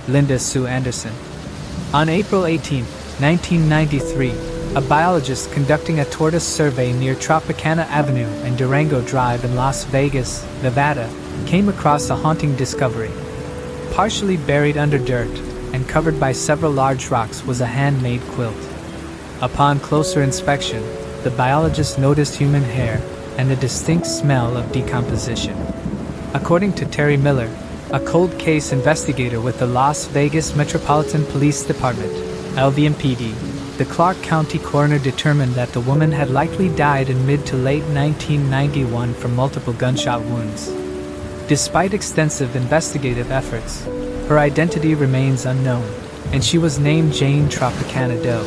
Linda Sue Anderson. On April 18, 1993, a biologist conducting a tortoise survey near Tropicana Avenue and Durango Drive in Las Vegas, Nevada, came across a haunting discovery. Partially buried under dirt and covered by several large rocks was a handmade quilt. Upon closer inspection, the biologist noticed human hair and a distinct smell of decomposition. According to Terry Miller, a cold case investigator with the Las Vegas Metropolitan Police Department, LVMPD, the Clark County coroner determined that the woman had likely died in mid to late 1991 from multiple gunshot wounds. Despite extensive investigative efforts, her identity remains unknown, and she was named Jane Tropicana Doe.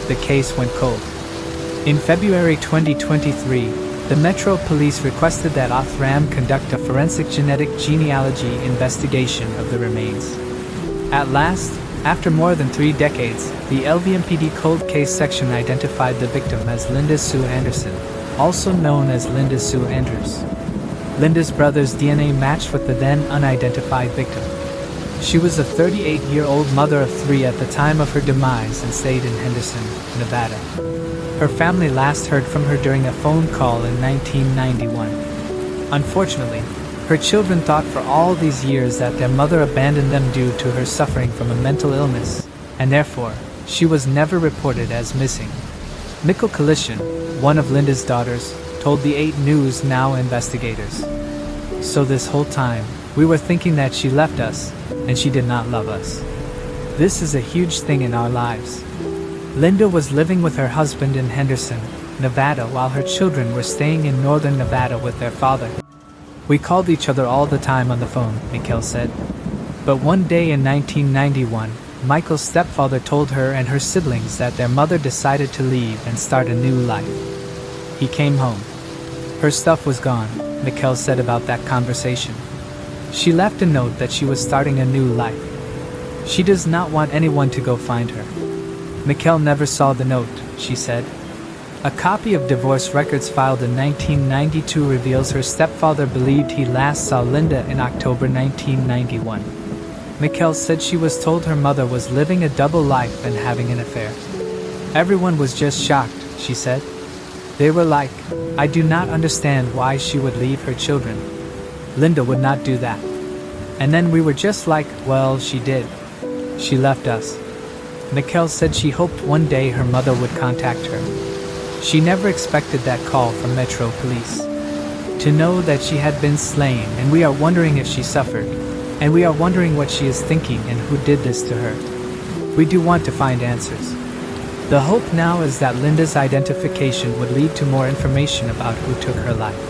The case went cold. In February 2023, the Metro Police requested that Othram conduct a forensic genetic genealogy investigation of the remains. At last, after more than 3 decades, the LVMPD Cold Case Section identified the victim as Linda Sue Anderson, also known as Linda Sue Andrews. Linda's brother's DNA matched with the then unidentified victim. She was a 38-year-old mother of 3 at the time of her demise and stayed in Henderson, Nevada. Her family last heard from her during a phone call in 1991. Unfortunately, her children thought for all these years that their mother abandoned them due to her suffering from a mental illness, and therefore, she was never reported as missing. Mikkel Kalishin, one of Linda's daughters, told the 8 News Now investigators. So this whole time, we were thinking that she left us, and she did not love us. This is a huge thing in our lives. Linda was living with her husband in Henderson, Nevada, while her children were staying in northern Nevada with their father. We called each other all the time on the phone, Mikkel said. But one day in 1991, Michael's stepfather told her and her siblings that their mother decided to leave and start a new life. He came home. Her stuff was gone, Mikkel said about that conversation. She left a note that she was starting a new life. She does not want anyone to go find her. Mikkel never saw the note, she said. A copy of divorce records filed in 1992 reveals her stepfather believed he last saw Linda in October 1991. Mikkel said she was told her mother was living a double life and having an affair. Everyone was just shocked, she said. They were like, I do not understand why she would leave her children. Linda would not do that. And then we were just like, well, she did. She left us. Mikkel said she hoped one day her mother would contact her. She never expected that call from Metro Police. To know that she had been slain, and we are wondering if she suffered, and we are wondering what she is thinking and who did this to her. We do want to find answers. The hope now is that Linda's identification would lead to more information about who took her life.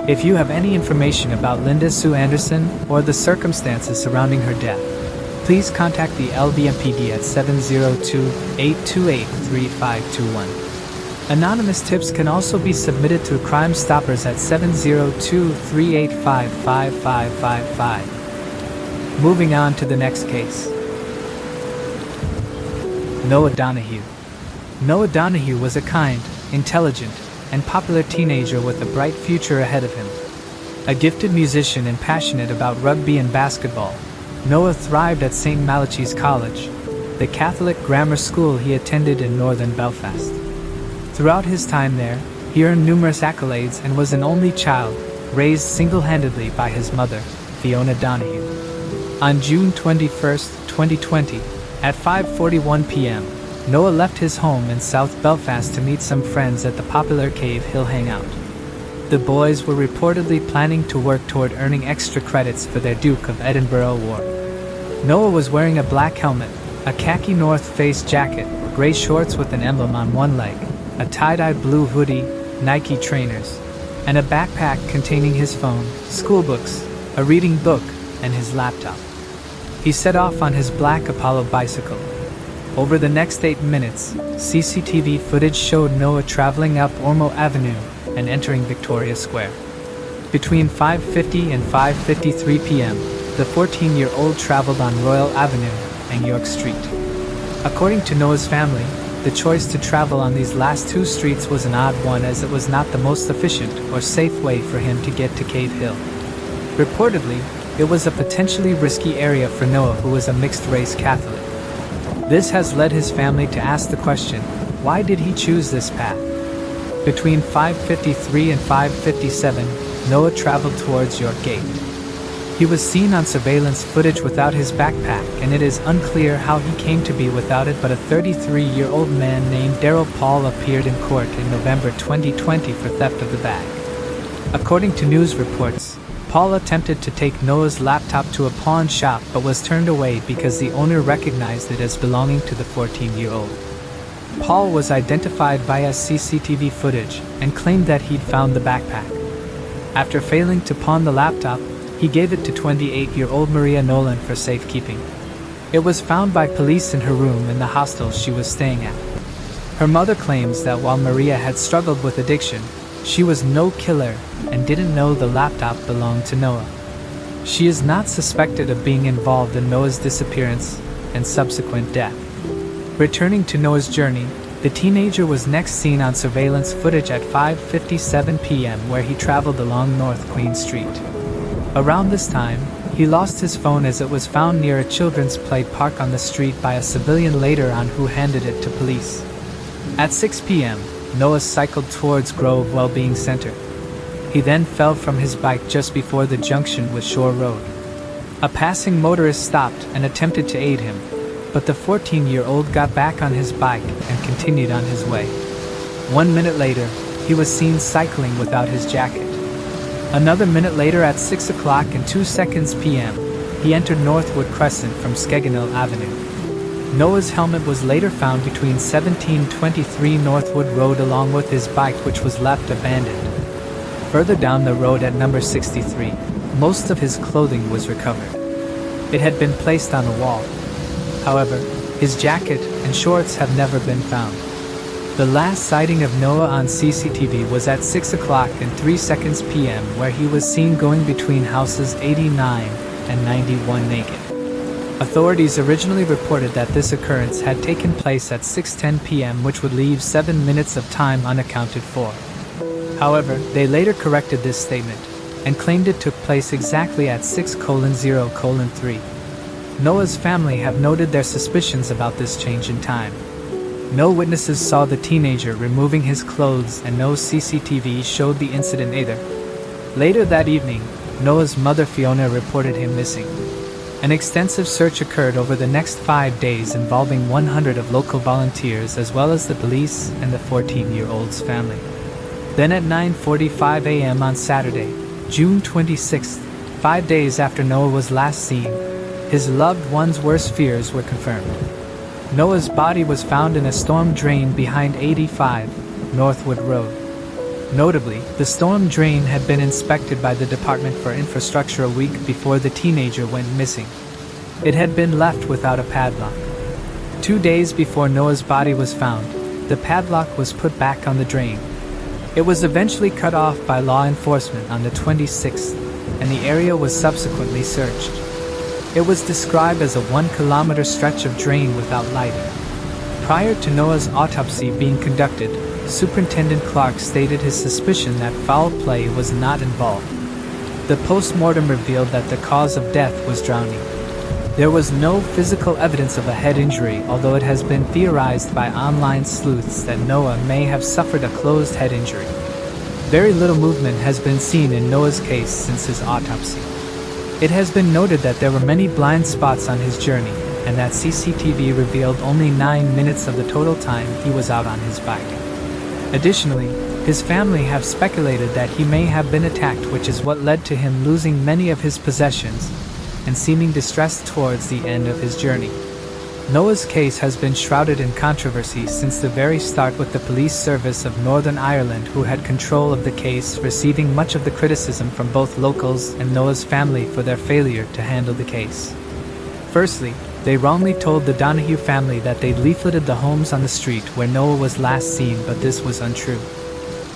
If you have any information about Linda Sue Anderson or the circumstances surrounding her death, please contact the LVMPD at 702-828-3521. Anonymous tips can also be submitted through Crime Stoppers at 702-385-5555. Moving on to the next case. Noah Donahue. Noah Donahue was a kind, intelligent, and popular teenager with a bright future ahead of him. A gifted musician and passionate about rugby and basketball, Noah thrived at St. Malachy's College, the Catholic grammar school he attended in northern Belfast. Throughout his time there, he earned numerous accolades and was an only child, raised single-handedly by his mother, Fiona Donahue. On June 21, 2020, at 5:41 p.m., Noah left his home in South Belfast to meet some friends at the popular Cave Hill hangout. The boys were reportedly planning to work toward earning extra credits for their Duke of Edinburgh award. Noah was wearing a black helmet, a khaki North Face jacket, gray shorts with an emblem on one leg, a tie-dyed blue hoodie, Nike trainers, and a backpack containing his phone, school books, a reading book, and his laptop. He set off on his black Apollo bicycle. Over the next 8 minutes, CCTV footage showed Noah traveling up Ormeau Avenue and entering Victoria Square. Between 5:50 and 5:53 p.m., the 14-year-old traveled on Royal Avenue and York Street. According to Noah's family, the choice to travel on these last 2 streets was an odd one as it was not the most efficient or safe way for him to get to Cave Hill. Reportedly, It was a potentially risky area for Noah, who was a mixed-race Catholic. This has led his family to ask the question, why did he choose this path? Between 5:53 and 5:57, Noah traveled towards York Gate. He was seen on surveillance footage without his backpack, and it is unclear how he came to be without it, but a 33-year-old man named Daryl Paul appeared in court in November 2020 for theft of the bag. According to news reports, Paul attempted to take Noah's laptop to a pawn shop but was turned away because the owner recognized it as belonging to the 14-year-old. Paul was identified via CCTV footage and claimed that he'd found the backpack. After failing to pawn the laptop, he gave it to 28-year-old Maria Nolan for safekeeping. It was found by police in her room in the hostel she was staying at. Her mother claims that while Maria had struggled with addiction, she was no killer and didn't know the laptop belonged to Noah. She is not suspected of being involved in Noah's disappearance and subsequent death. Returning to Noah's journey, the teenager was next seen on surveillance footage at 5:57 p.m. where he traveled along North Queen Street. Around this time, he lost his phone as it was found near a children's play park on the street by a civilian later on who handed it to police. At 6 p.m., Noah cycled towards Grove Wellbeing Center. He then fell from his bike just before the junction with Shore Road. A passing motorist stopped and attempted to aid him, but the 14-year-old got back on his bike and continued on his way. 1 minute later, he was seen cycling without his jacket. Another minute later at 6 o'clock and 2 seconds p.m., he entered Northwood Crescent from Skegnell Avenue. Noah's helmet was later found between 1723 Northwood Road along with his bike, which was left abandoned. Further down the road at number 63, most of his clothing was recovered. It had been placed on a wall. However, his jacket and shorts have never been found. The last sighting of Noah on CCTV was at 6 o'clock and 3 seconds p.m. where he was seen going between houses 89 and 91 naked. Authorities originally reported that this occurrence had taken place at 6:10 p.m., which would leave 7 minutes of time unaccounted for. However, they later corrected this statement and claimed it took place exactly at 6:0:3. Noah's family have noted their suspicions about this change in time. No witnesses saw the teenager removing his clothes, and no CCTV showed the incident either. Later that evening, Noah's mother Fiona reported him missing. An extensive search occurred over the next 5 days involving 100 of local volunteers as well as the police and the 14-year-old's family. Then at 9:45 a.m. on Saturday, June 26th, 5 days after Noah was last seen, his loved one's worst fears were confirmed. Noah's body was found in a storm drain behind 85 Northwood Road. Notably, the storm drain had been inspected by the Department for Infrastructure a week before the teenager went missing. It had been left without a padlock. 2 days before Noah's body was found, the padlock was put back on the drain. It was eventually cut off by law enforcement on the 26th, and the area was subsequently searched. It was described as a 1-kilometer stretch of drain without lighting. Prior to Noah's autopsy being conducted, Superintendent Clark stated his suspicion that foul play was not involved. The post-mortem revealed that the cause of death was drowning. There was no physical evidence of a head injury, although it has been theorized by online sleuths that Noah may have suffered a closed head injury. Very little movement has been seen in Noah's case since his autopsy. It has been noted that there were many blind spots on his journey, and that CCTV revealed only 9 minutes of the total time he was out on his bike. Additionally, his family have speculated that he may have been attacked, which is what led to him losing many of his possessions and seeming distressed towards the end of his journey. Noah's case has been shrouded in controversy since the very start, with the Police Service of Northern Ireland, who had control of the case, receiving much of the criticism from both locals and Noah's family for their failure to handle the case. Firstly, they wrongly told the Donahue family that they'd leafleted the homes on the street where Noah was last seen, but this was untrue.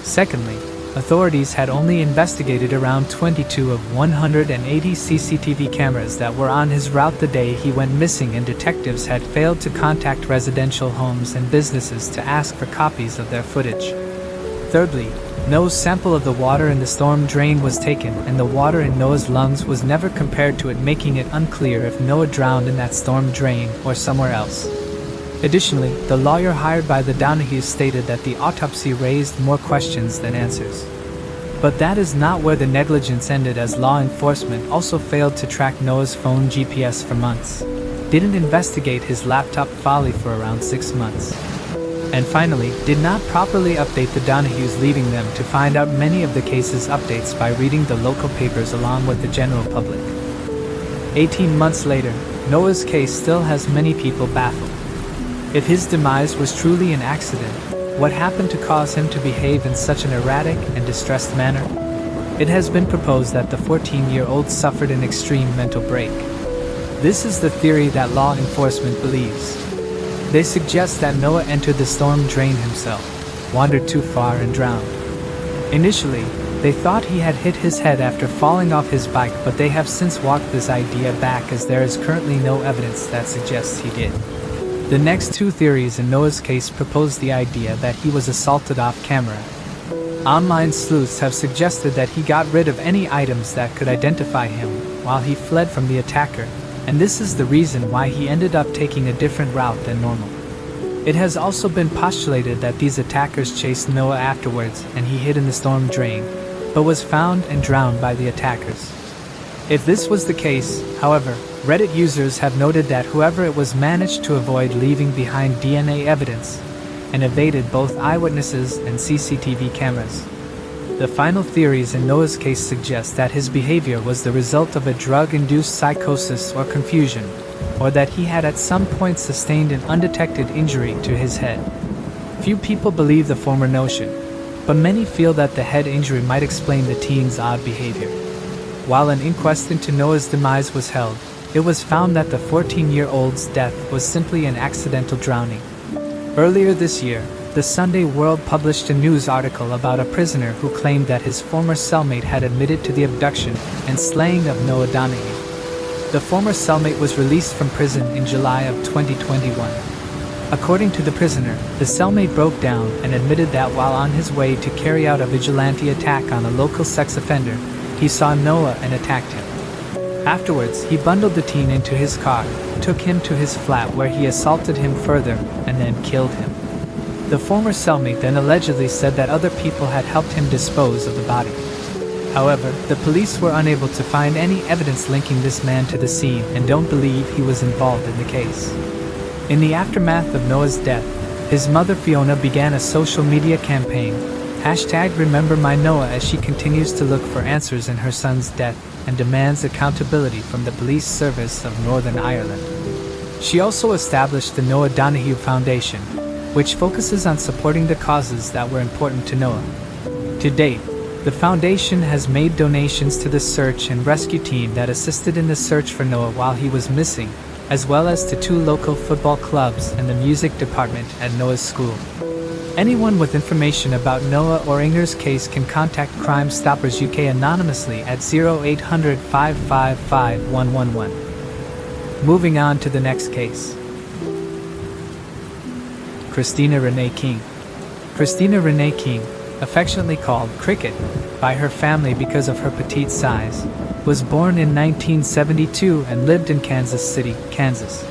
Secondly, authorities had only investigated around 22 of 180 CCTV cameras that were on his route the day he went missing, and detectives had failed to contact residential homes and businesses to ask for copies of their footage. Thirdly, No sample of the water in the storm drain was taken, and the water in Noah's lungs was never compared to it, making it unclear if Noah drowned in that storm drain or somewhere else. Additionally, the lawyer hired by the Donahues stated that the autopsy raised more questions than answers. But that is not where the negligence ended, as law enforcement also failed to track Noah's phone GPS for months, didn't investigate his laptop folly for around 6 months, and finally, did not properly update the Donahues, leaving them to find out many of the case's updates by reading the local papers along with the general public. 18 months later, Noah's case still has many people baffled. If his demise was truly an accident, what happened to cause him to behave in such an erratic and distressed manner? It has been proposed that the 14-year-old suffered an extreme mental break. This is the theory that law enforcement believes. They suggest that Noah entered the storm drain himself, wandered too far and drowned. Initially, they thought he had hit his head after falling off his bike, but they have since walked this idea back, as there is currently no evidence that suggests he did. The next two theories in Noah's case propose the idea that he was assaulted off camera. Online sleuths have suggested that he got rid of any items that could identify him while he fled from the attacker, and this is the reason why he ended up taking a different route than normal. It has also been postulated that these attackers chased Noah afterwards and he hid in the storm drain, but was found and drowned by the attackers. If this was the case, however, Reddit users have noted that whoever it was managed to avoid leaving behind DNA evidence and evaded both eyewitnesses and CCTV cameras. The final theories in Noah's case suggest that his behavior was the result of a drug-induced psychosis or confusion, or that he had at some point sustained an undetected injury to his head. Few people believe the former notion, but many feel that the head injury might explain the teen's odd behavior. While an inquest into Noah's demise was held, it was found that the 14-year-old's death was simply an accidental drowning. Earlier this year, the Sunday World published a news article about a prisoner who claimed that his former cellmate had admitted to the abduction and slaying of Noah Donahue. The former cellmate was released from prison in July of 2021. According to the prisoner, the cellmate broke down and admitted that while on his way to carry out a vigilante attack on a local sex offender, he saw Noah and attacked him. Afterwards, he bundled the teen into his car, took him to his flat where he assaulted him further, and then killed him. The former cellmate then allegedly said that other people had helped him dispose of the body. However, the police were unable to find any evidence linking this man to the scene and don't believe he was involved in the case. In the aftermath of Noah's death, his mother Fiona began a social media campaign, #RememberMyNoah, as she continues to look for answers in her son's death and demands accountability from the Police Service of Northern Ireland. She also established the Noah Donahue Foundation, which focuses on supporting the causes that were important to Noah. To date, the foundation has made donations to the search and rescue team that assisted in the search for Noah while he was missing, as well as to 2 local football clubs and the music department at Noah's school. Anyone with information about Noah or Inger's case can contact Crime Stoppers UK anonymously at 0800 555 111. Moving on to the next case. Christina Renee King. Christina Renee King, affectionately called Cricket by her family because of her petite size, was born in 1972 and lived in Kansas City, Kansas.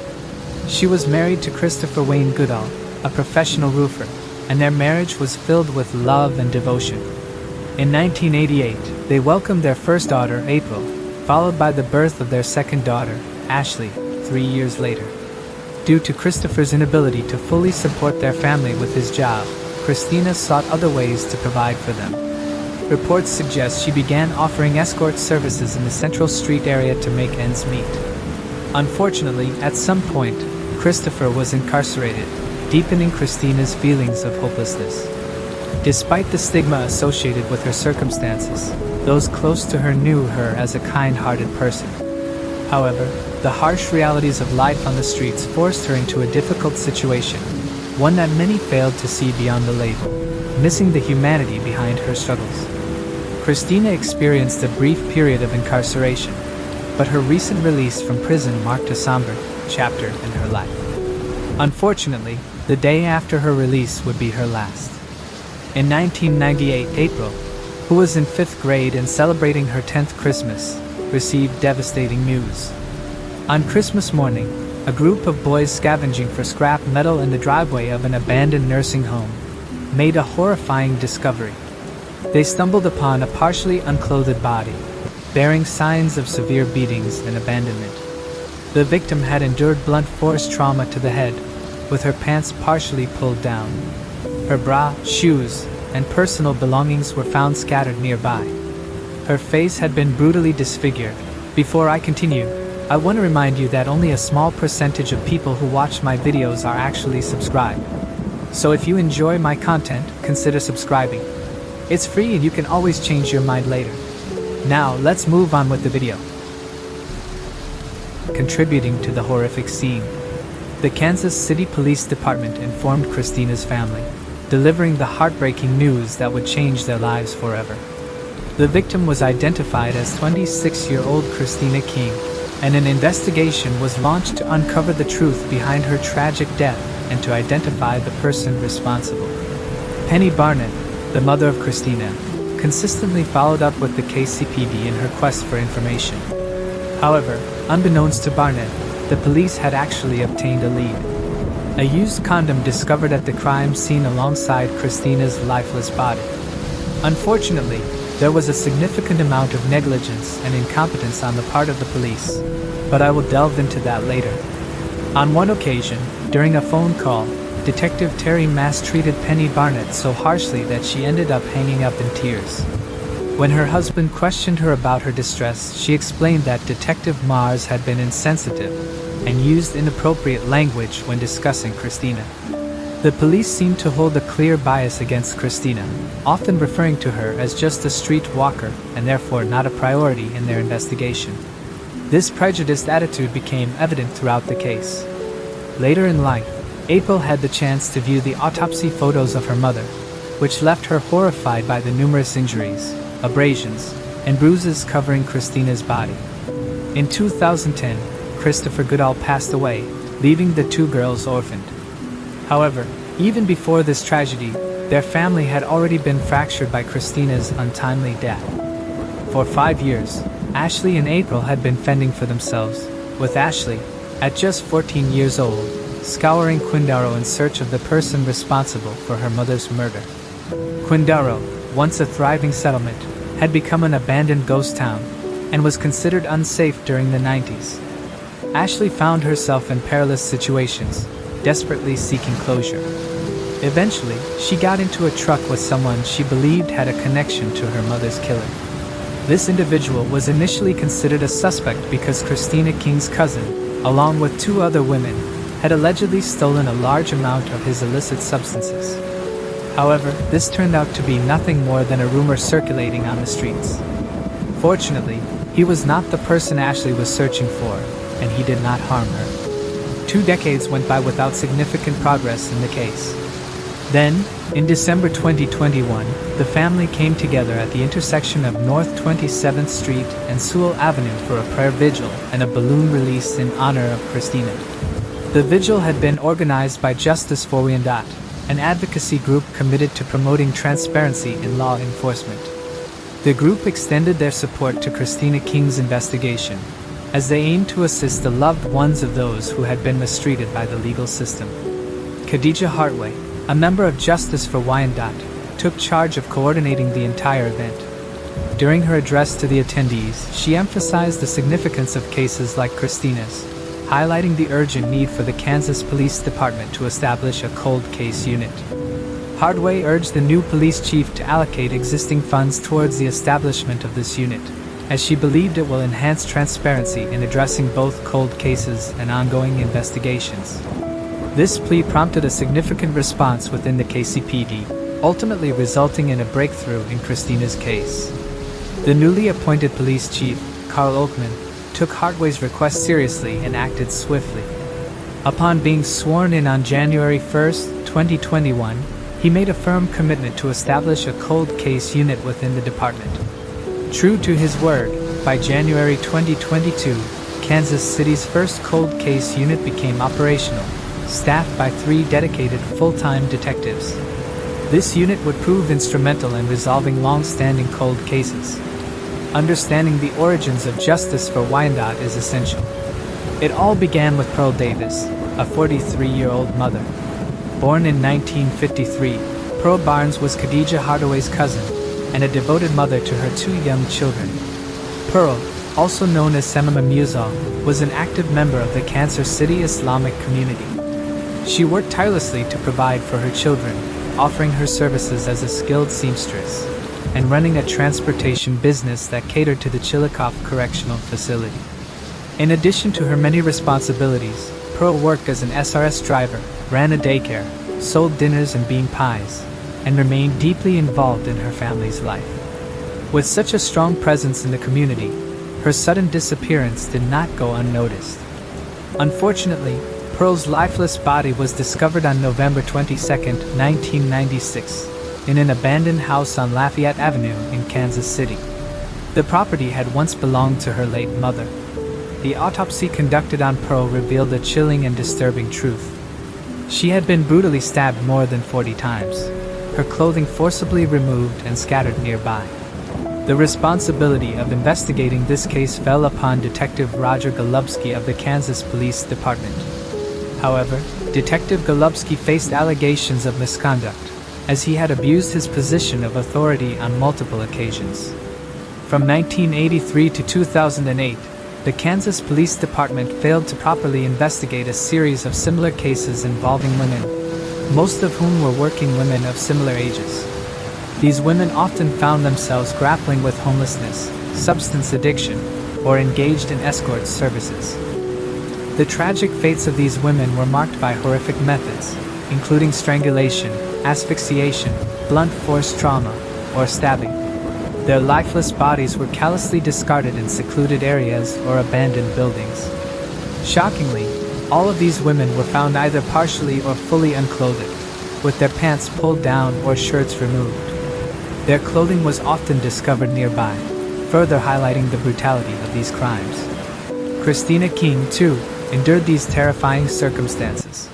She was married to Christopher Wayne Goodall, a professional roofer, and their marriage was filled with love and devotion. In 1988, they welcomed their first daughter, April, followed by the birth of their second daughter, Ashley, 3 years later. Due to Christopher's inability to fully support their family with his job, Christina sought other ways to provide for them. Reports suggest she began offering escort services in the Central Street area to make ends meet. Unfortunately, at some point, Christopher was incarcerated, deepening Christina's feelings of hopelessness. Despite the stigma associated with her circumstances, those close to her knew her as a kind-hearted person. However, the harsh realities of life on the streets forced her into a difficult situation, one that many failed to see beyond the label, missing the humanity behind her struggles. Christina experienced a brief period of incarceration, but her recent release from prison marked a somber chapter in her life. Unfortunately, the day after her release would be her last. In 1998, April, who was in 5th grade and celebrating her 10th Christmas, received devastating news. On Christmas morning, a group of boys scavenging for scrap metal in the driveway of an abandoned nursing home made a horrifying discovery. They stumbled upon a partially unclothed body, bearing signs of severe beatings and abandonment. The victim had endured blunt force trauma to the head, with her pants partially pulled down. Her bra, shoes, and personal belongings were found scattered nearby. Her face had been brutally disfigured. Before I continue, I want to remind you that only a small percentage of people who watch my videos are actually subscribed. So if you enjoy my content, consider subscribing. It's free and you can always change your mind later. Now, let's move on with the video. Contributing to the horrific scene, the Kansas City Police Department informed Christina's family, delivering the heartbreaking news that would change their lives forever. The victim was identified as 26-year-old Christina King, and an investigation was launched to uncover the truth behind her tragic death and to identify the person responsible. Penny Barnett, the mother of Christina, consistently followed up with the KCPD in her quest for information. However, unbeknownst to Barnett, the police had actually obtained a lead. A used condom discovered at the crime scene alongside Christina's lifeless body. Unfortunately, there was a significant amount of negligence and incompetence on the part of the police, but I will delve into that later. On one occasion, during a phone call, Detective Terry Mass treated Penny Barnett so harshly that she ended up hanging up in tears. When her husband questioned her about her distress, she explained that Detective Mars had been insensitive and used inappropriate language when discussing Christina. The police seemed to hold a clear bias against Christina, often referring to her as just a street walker and therefore not a priority in their investigation. This prejudiced attitude became evident throughout the case. Later in life, April had the chance to view the autopsy photos of her mother, which left her horrified by the numerous injuries, abrasions, and bruises covering Christina's body. In 2010, Christopher Goodall passed away, leaving the two girls orphaned. However, even before this tragedy, their family had already been fractured by Christina's untimely death. For 5 years, Ashley and April had been fending for themselves, with Ashley, at just 14 years old, scouring Quindaro in search of the person responsible for her mother's murder. Quindaro, once a thriving settlement, had become an abandoned ghost town and was considered unsafe during the 90s. Ashley found herself in perilous situations, desperately seeking closure. Eventually, she got into a truck with someone she believed had a connection to her mother's killer. This individual was initially considered a suspect because Christina King's cousin, along with 2 other women, had allegedly stolen a large amount of his illicit substances. However, this turned out to be nothing more than a rumor circulating on the streets. Fortunately, he was not the person Ashley was searching for, and he did not harm her. 2 decades went by without significant progress in the case. Then, in December 2021, the family came together at the intersection of North 27th Street and Sewell Avenue for a prayer vigil and a balloon release in honor of Christina. The vigil had been organized by Justice for Wyandotte, an advocacy group committed to promoting transparency in law enforcement. The group extended their support to Christina King's investigation, as they aimed to assist the loved ones of those who had been mistreated by the legal system. Khadija Hartway, a member of Justice for Wyandotte, took charge of coordinating the entire event. During her address to the attendees, she emphasized the significance of cases like Christina's, highlighting the urgent need for the Kansas Police Department to establish a cold case unit. Hardway urged the new police chief to allocate existing funds towards the establishment of this unit, as she believed it will enhance transparency in addressing both cold cases and ongoing investigations. This plea prompted a significant response within the KCPD, ultimately resulting in a breakthrough in Christina's case. The newly appointed police chief, Carl Oakman, took Hartway's request seriously and acted swiftly. Upon being sworn in on January 1, 2021, he made a firm commitment to establish a cold case unit within the department. True to his word, by January 2022, Kansas City's first cold case unit became operational, staffed by 3 dedicated full-time detectives. This unit would prove instrumental in resolving long-standing cold cases. Understanding the origins of Justice for Wyandotte is essential. It all began with Pearl Davis, a 43-year-old mother. Born in 1953, Pearl Barnes was Khadija Hardaway's cousin and a devoted mother to her two young children. Pearl, also known as Semima Musa, was an active member of the Kansas City Islamic community. She worked tirelessly to provide for her children, offering her services as a skilled seamstress and running a transportation business that catered to the Chillicothe Correctional Facility. In addition to her many responsibilities, Pearl worked as an SRS driver, ran a daycare, sold dinners and bean pies, and remained deeply involved in her family's life. With such a strong presence in the community, her sudden disappearance did not go unnoticed. Unfortunately, Pearl's lifeless body was discovered on November 22, 1996, in an abandoned house on Lafayette Avenue in Kansas City. The property had once belonged to her late mother. The autopsy conducted on Pearl revealed a chilling and disturbing truth. She had been brutally stabbed more than 40 times, her clothing forcibly removed and scattered nearby. The responsibility of investigating this case fell upon Detective Roger Golubsky of the Kansas Police Department. However, Detective Golubsky faced allegations of misconduct, as he had abused his position of authority on multiple occasions. From 1983 to 2008, the Kansas Police Department failed to properly investigate a series of similar cases involving women, most of whom were working women of similar ages. These women often found themselves grappling with homelessness, substance addiction, or engaged in escort services. The tragic fates of these women were marked by horrific methods, including strangulation, asphyxiation, blunt force trauma, or stabbing. Their lifeless bodies were callously discarded in secluded areas or abandoned buildings. Shockingly, all of these women were found either partially or fully unclothed, with their pants pulled down or shirts removed. Their clothing was often discovered nearby, further highlighting the brutality of these crimes. Christina King, too, endured these terrifying circumstances.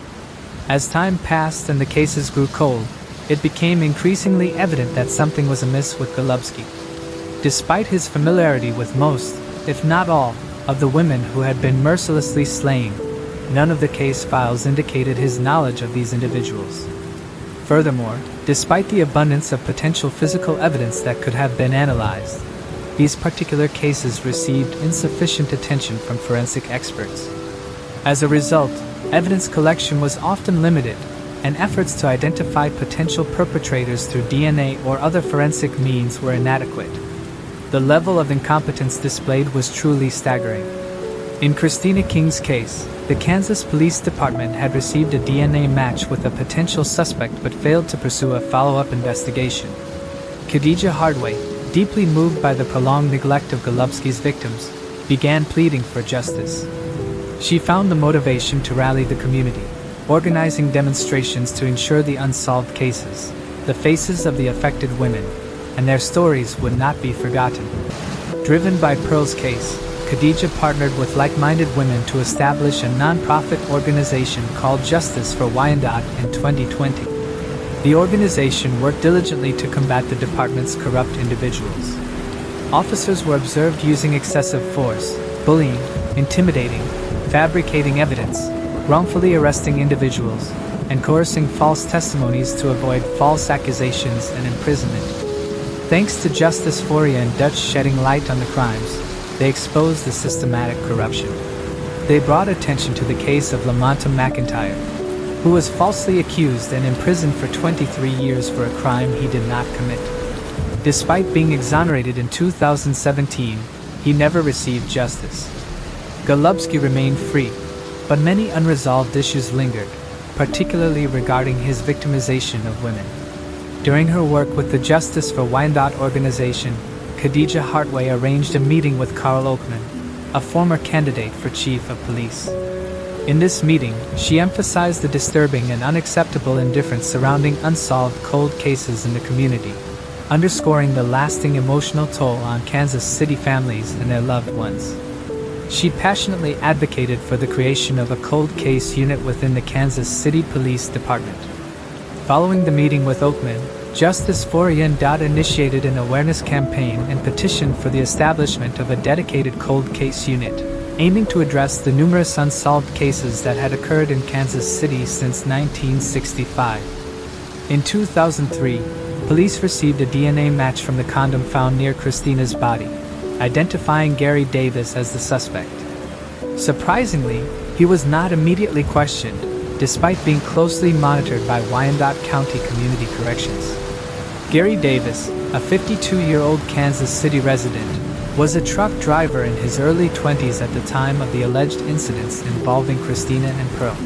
As time passed and the cases grew cold, it became increasingly evident that something was amiss with Golubsky. Despite his familiarity with most, if not all, of the women who had been mercilessly slain, none of the case files indicated his knowledge of these individuals. Furthermore, despite the abundance of potential physical evidence that could have been analyzed, these particular cases received insufficient attention from forensic experts. As a result, evidence collection was often limited, and efforts to identify potential perpetrators through DNA or other forensic means were inadequate. The level of incompetence displayed was truly staggering. In Christina King's case, the Kansas Police Department had received a DNA match with a potential suspect but failed to pursue a follow-up investigation. Khadija Hardaway, deeply moved by the prolonged neglect of Golubsky's victims, began pleading for justice. She found the motivation to rally the community, organizing demonstrations to ensure the unsolved cases, the faces of the affected women, and their stories would not be forgotten. Driven by Pearl's case, Khadija partnered with like-minded women to establish a non-profit organization called Justice for Wyandotte in 2020. The organization worked diligently to combat the department's corrupt individuals. Officers were observed using excessive force, bullying, intimidating, fabricating evidence, wrongfully arresting individuals, and coercing false testimonies to avoid false accusations and imprisonment. Thanks to Justice Foria and Dutch shedding light on the crimes, they exposed the systematic corruption. They brought attention to the case of Lamonta McIntyre, who was falsely accused and imprisoned for 23 years for a crime he did not commit. Despite being exonerated in 2017, he never received justice. Golubsky remained free, but many unresolved issues lingered, particularly regarding his victimization of women. During her work with the Justice for Wyandotte organization, Khadija Hardaway arranged a meeting with Carl Oakman, a former candidate for chief of police. In this meeting, she emphasized the disturbing and unacceptable indifference surrounding unsolved cold cases in the community, underscoring the lasting emotional toll on Kansas City families and their loved ones. She passionately advocated for the creation of a cold case unit within the Kansas City Police Department. Following the meeting with Oakman, Justice for Wyandotte initiated an awareness campaign and petitioned for the establishment of a dedicated cold case unit, aiming to address the numerous unsolved cases that had occurred in Kansas City since 1965. In 2003, police received a DNA match from the condom found near Christina's body, identifying Gary Davis as the suspect. Surprisingly, he was not immediately questioned, despite being closely monitored by Wyandotte County Community Corrections. Gary Davis, a 52-year-old Kansas City resident, was a truck driver in his early 20s at the time of the alleged incidents involving Christina and Pearl.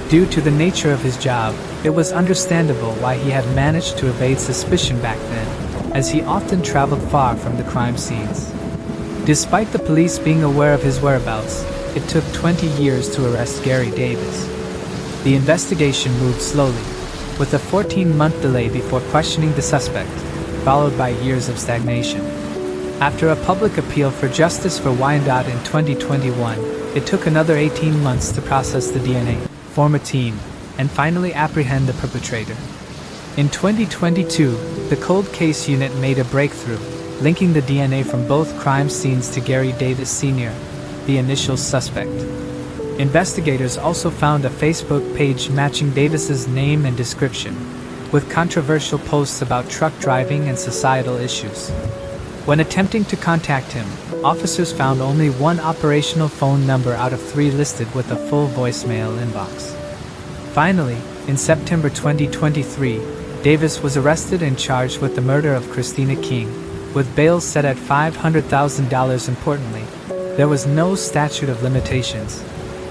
Due to the nature of his job, it was understandable why he had managed to evade suspicion back then, as he often traveled far from the crime scenes. Despite the police being aware of his whereabouts, it took 20 years to arrest Gary Davis. The investigation moved slowly, with a 14-month delay before questioning the suspect, followed by years of stagnation. After a public appeal for justice for Wyandotte in 2021, it took another 18 months to process the DNA, form a team, and finally apprehend the perpetrator. In 2022, the cold case unit made a breakthrough, linking the DNA from both crime scenes to Gary Davis Sr., the initial suspect. Investigators also found a Facebook page matching Davis's name and description, with controversial posts about truck driving and societal issues. When attempting to contact him, officers found only one operational phone number out of 3 listed with a full voicemail inbox. Finally, in September 2023, Davis was arrested and charged with the murder of Christina King, with bail set at $500,000. Importantly, there was no statute of limitations,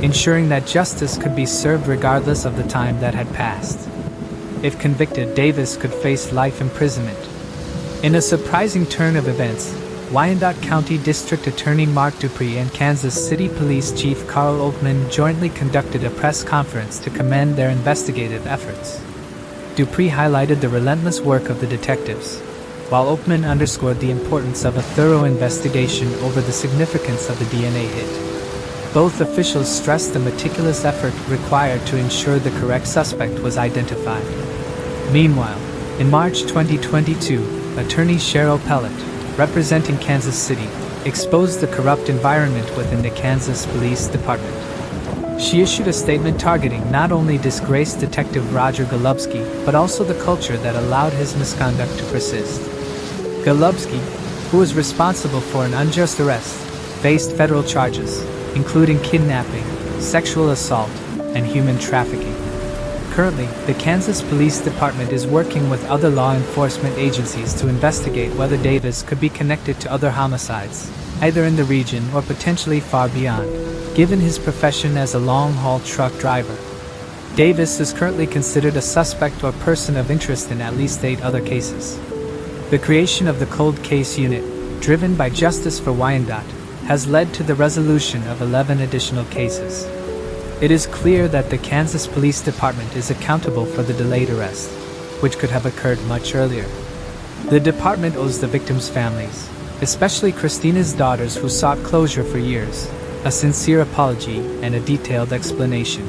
ensuring that justice could be served regardless of the time that had passed. If convicted, Davis could face life imprisonment. In a surprising turn of events, Wyandotte County District Attorney Mark Dupree and Kansas City Police Chief Carl Oakman jointly conducted a press conference to commend their investigative efforts. Dupree highlighted the relentless work of the detectives, while Oakman underscored the importance of a thorough investigation over the significance of the DNA hit. Both officials stressed the meticulous effort required to ensure the correct suspect was identified. Meanwhile, in March 2022, attorney Cheryl Pellet, representing Kansas City, exposed the corrupt environment within the Kansas Police Department. She issued a statement targeting not only disgraced Detective Roger Golubski, but also the culture that allowed his misconduct to persist. Golubski, who was responsible for an unjust arrest, faced federal charges, including kidnapping, sexual assault, and human trafficking. Currently, the Kansas Police Department is working with other law enforcement agencies to investigate whether Davis could be connected to other homicides, either in the region or potentially far beyond, given his profession as a long-haul truck driver. Davis is currently considered a suspect or person of interest in at least 8 other cases. The creation of the Cold Case Unit, driven by Justice for Wyandotte, has led to the resolution of 11 additional cases. It is clear that the Kansas Police Department is accountable for the delayed arrest, which could have occurred much earlier. The department owes the victims' families, especially Christina's daughters who sought closure for years, a sincere apology and a detailed explanation.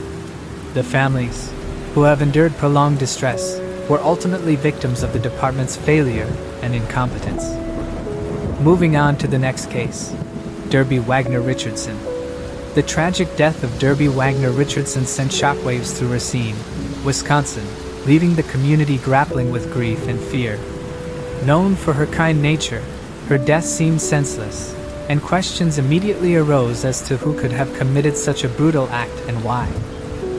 The families, who have endured prolonged distress, were ultimately victims of the department's failure and incompetence. Moving on to the next case. Derby Wagner Richardson. The tragic death of Derby Wagner Richardson sent shockwaves through Racine, Wisconsin, leaving the community grappling with grief and fear. Known for her kind nature, her death seemed senseless, and questions immediately arose as to who could have committed such a brutal act and why.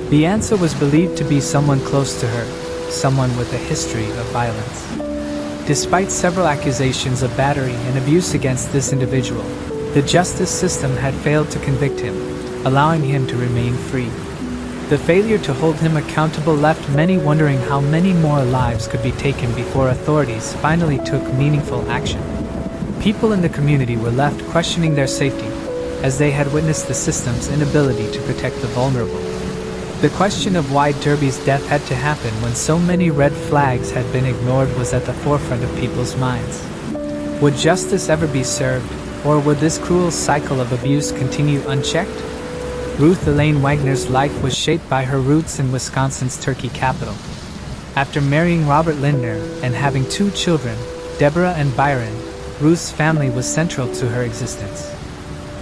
The answer was believed to be someone close to her, someone with a history of violence. Despite several accusations of battery and abuse against this individual, the justice system had failed to convict him, allowing him to remain free. The failure to hold him accountable left many wondering how many more lives could be taken before authorities finally took meaningful action. People in the community were left questioning their safety, as they had witnessed the system's inability to protect the vulnerable. The question of why Derby's death had to happen when so many red flags had been ignored was at the forefront of people's minds. Would justice ever be served? Or would this cruel cycle of abuse continue unchecked? Ruth Elaine Wagner's life was shaped by her roots in Wisconsin's turkey capital. After marrying Robert Lindner and having 2 children, Deborah and Byron, Ruth's family was central to her existence.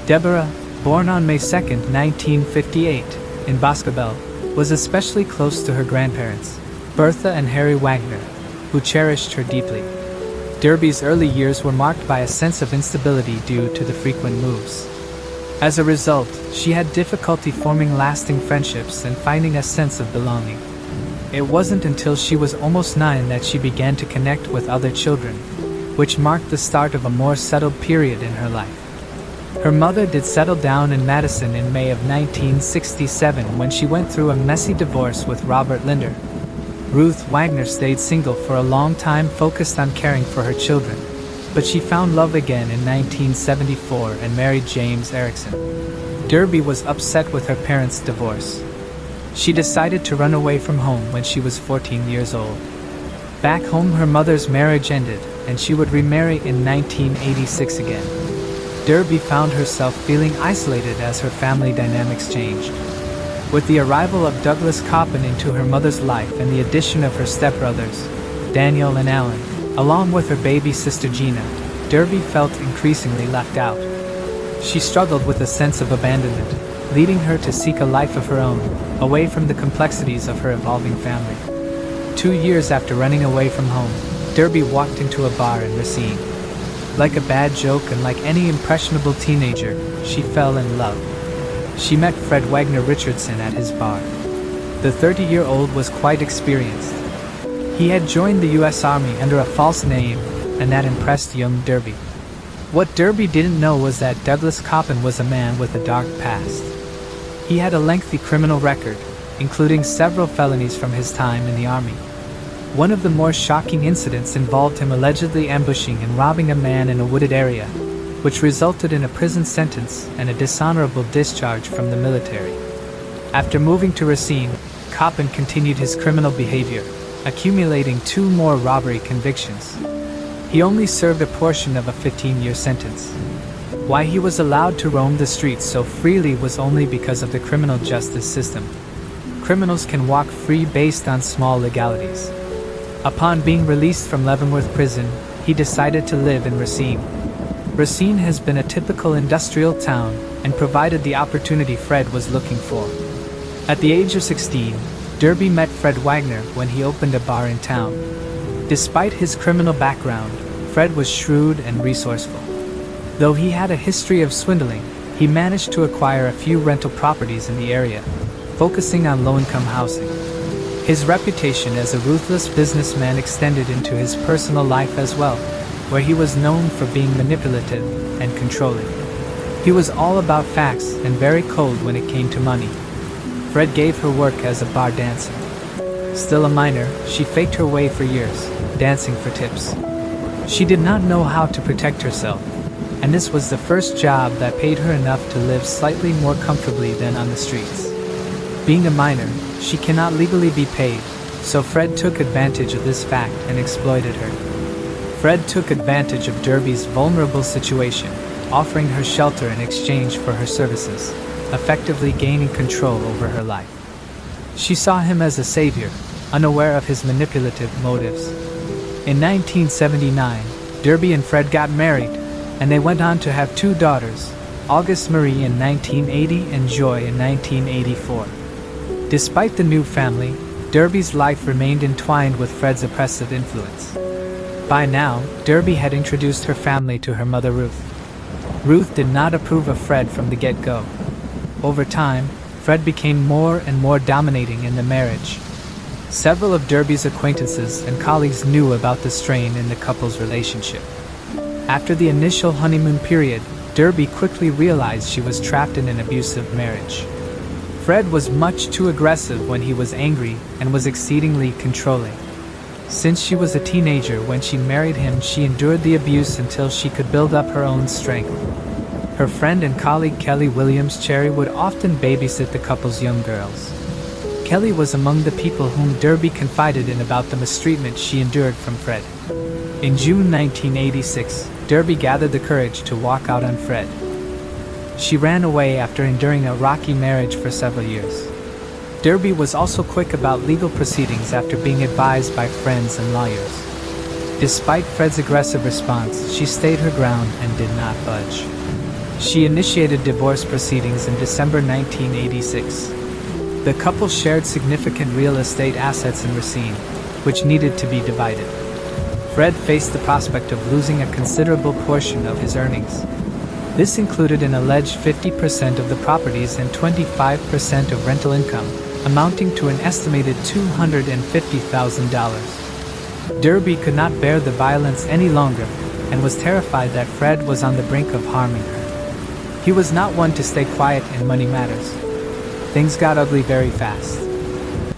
Deborah, born on May 2, 1958, in Boscobel, was especially close to her grandparents, Bertha and Harry Wagner, who cherished her deeply. Derby's early years were marked by a sense of instability due to the frequent moves. As a result, she had difficulty forming lasting friendships and finding a sense of belonging. It wasn't until she was almost 9 that she began to connect with other children, which marked the start of a more settled period in her life. Her mother did settle down in Madison in May of 1967 when she went through a messy divorce with Robert Lindner. Ruth Wagner stayed single for a long time, focused on caring for her children, but she found love again in 1974 and married James Erickson. Derby was upset with her parents' divorce. She decided to run away from home when she was 14 years old. Back home, her mother's marriage ended, and she would remarry in 1986 again. Derby found herself feeling isolated as her family dynamics changed. With the arrival of Douglas Coppin into her mother's life and the addition of her stepbrothers, Daniel and Alan, along with her baby sister Gina, Derby felt increasingly left out. She struggled with a sense of abandonment, leading her to seek a life of her own, away from the complexities of her evolving family. 2 years after running away from home, Derby walked into a bar in Racine. Like a bad joke and like any impressionable teenager, she fell in love. She met Fred Wagner Richardson at his bar. The 30-year-old was quite experienced. He had joined the U.S. Army under a false name, and that impressed young Derby. What Derby didn't know was that Douglas Coppin was a man with a dark past. He had a lengthy criminal record, including several felonies from his time in the Army. One of the more shocking incidents involved him allegedly ambushing and robbing a man in a wooded area, which resulted in a prison sentence and a dishonorable discharge from the military. After moving to Racine, Coppin continued his criminal behavior, accumulating 2 more robbery convictions. He only served a portion of a 15-year sentence. Why he was allowed to roam the streets so freely was only because of the criminal justice system. Criminals can walk free based on small legalities. Upon being released from Leavenworth Prison, he decided to live in Racine. Racine has been a typical industrial town and provided the opportunity Fred was looking for. At the age of 16, Derby met Fred Wagner when he opened a bar in town. Despite his criminal background, Fred was shrewd and resourceful. Though he had a history of swindling, he managed to acquire a few rental properties in the area, focusing on low-income housing. His reputation as a ruthless businessman extended into his personal life as well, where he was known for being manipulative and controlling. He was all about facts and very cold when it came to money. Fred gave her work as a bar dancer. Still a minor, she faked her way for years, dancing for tips. She did not know how to protect herself, and this was the first job that paid her enough to live slightly more comfortably than on the streets. Being a minor, she cannot legally be paid, so Fred took advantage of this fact and exploited her. Fred took advantage of Derby's vulnerable situation, offering her shelter in exchange for her services, effectively gaining control over her life. She saw him as a savior, unaware of his manipulative motives. In 1979, Derby and Fred got married, and they went on to have 2 daughters, August Marie in 1980 and Joy in 1984. Despite the new family, Derby's life remained entwined with Fred's oppressive influence. By now, Derby had introduced her family to her mother Ruth. Ruth did not approve of Fred from the get-go. Over time, Fred became more and more dominating in the marriage. Several of Derby's acquaintances and colleagues knew about the strain in the couple's relationship. After the initial honeymoon period, Derby quickly realized she was trapped in an abusive marriage. Fred was much too aggressive when he was angry and was exceedingly controlling. Since she was a teenager when she married him, she endured the abuse until she could build up her own strength. Her friend and colleague Kelly Williams-Cherry would often babysit the couple's young girls. Kelly was among the people whom Derby confided in about the mistreatment she endured from Fred. In June 1986, Derby gathered the courage to walk out on Fred. She ran away after enduring a rocky marriage for several years. Derby was also quick about legal proceedings after being advised by friends and lawyers. Despite Fred's aggressive response, she stayed her ground and did not budge. She initiated divorce proceedings in December 1986. The couple shared significant real estate assets in Racine, which needed to be divided. Fred faced the prospect of losing a considerable portion of his earnings. This included an alleged 50% of the properties and 25% of rental income, amounting to an estimated $250,000. Derby could not bear the violence any longer and was terrified that Fred was on the brink of harming her. He was not one to stay quiet in money matters. Things got ugly very fast.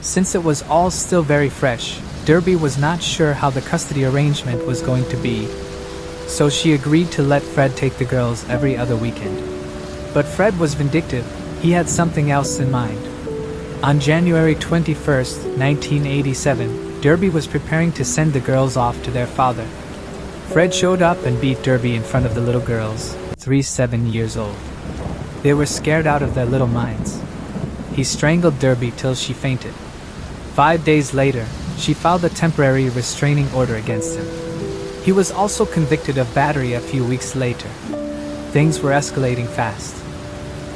Since it was all still very fresh, Derby was not sure how the custody arrangement was going to be, so she agreed to let Fred take the girls every other weekend. But Fred was vindictive. He had something else in mind. On January 21, 1987, Derby was preparing to send the girls off to their father. Fred showed up and beat Derby in front of the little girls, 7 years old. They were scared out of their little minds. He strangled Derby till she fainted. 5 days later, she filed a temporary restraining order against him. He was also convicted of battery a few weeks later. Things were escalating fast.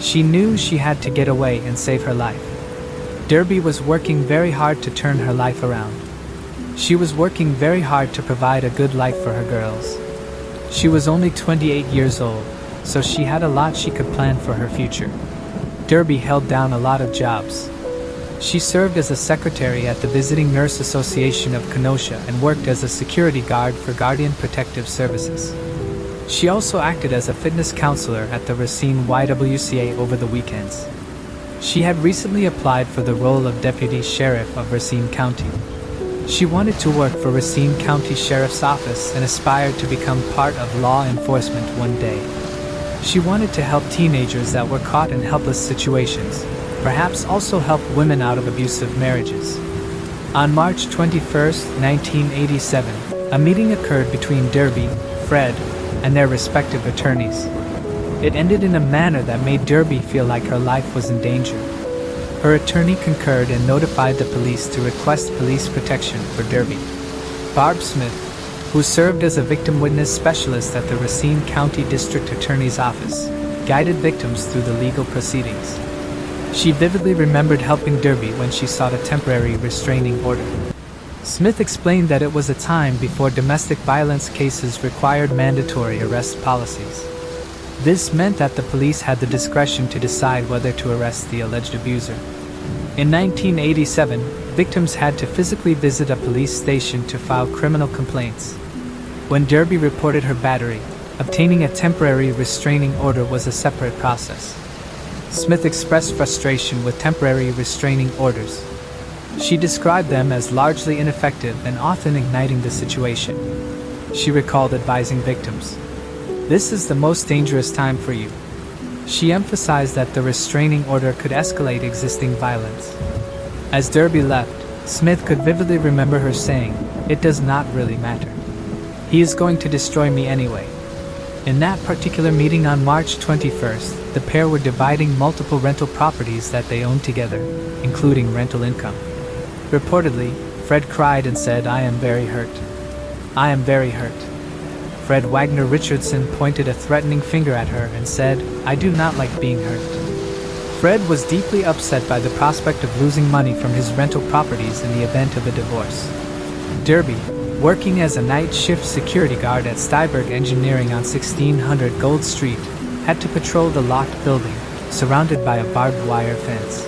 She knew she had to get away and save her life. Derby was working very hard to turn her life around. She was working very hard to provide a good life for her girls. She was only 28 years old, so she had a lot she could plan for her future. Derby held down a lot of jobs. She served as a secretary at the Visiting Nurse Association of Kenosha and worked as a security guard for Guardian Protective Services. She also acted as a fitness counselor at the Racine YWCA over the weekends. She had recently applied for the role of Deputy Sheriff of Racine County. She wanted to work for Racine County Sheriff's Office and aspired to become part of law enforcement one day. She wanted to help teenagers that were caught in helpless situations, perhaps also help women out of abusive marriages. On March 21, 1987, a meeting occurred between Derby, Fred, and their respective attorneys. It ended in a manner that made Derby feel like her life was in danger. Her attorney concurred and notified the police to request police protection for Derby. Barb Smith, who served as a victim witness specialist at the Racine County District Attorney's Office, guided victims through the legal proceedings. She vividly remembered helping Derby when she sought a temporary restraining order. Smith explained that it was a time before domestic violence cases required mandatory arrest policies. This meant that the police had the discretion to decide whether to arrest the alleged abuser. In 1987, victims had to physically visit a police station to file criminal complaints. When Derby reported her battery, obtaining a temporary restraining order was a separate process. Smith expressed frustration with temporary restraining orders. She described them as largely ineffective and often igniting the situation. She recalled advising victims, "This is the most dangerous time for you." She emphasized that the restraining order could escalate existing violence. As Derby left, Smith could vividly remember her saying, "It does not really matter. He is going to destroy me anyway." In that particular meeting on March 21st, the pair were dividing multiple rental properties that they owned together, including rental income. Reportedly, Fred cried and said, "I am very hurt. I am very hurt." Fred Wagner Richardson pointed a threatening finger at her and said, "I do not like being hurt." Fred was deeply upset by the prospect of losing money from his rental properties in the event of a divorce. Derby, working as a night shift security guard at Steiberg Engineering on 1600 Gold Street, had to patrol the locked building, surrounded by a barbed wire fence.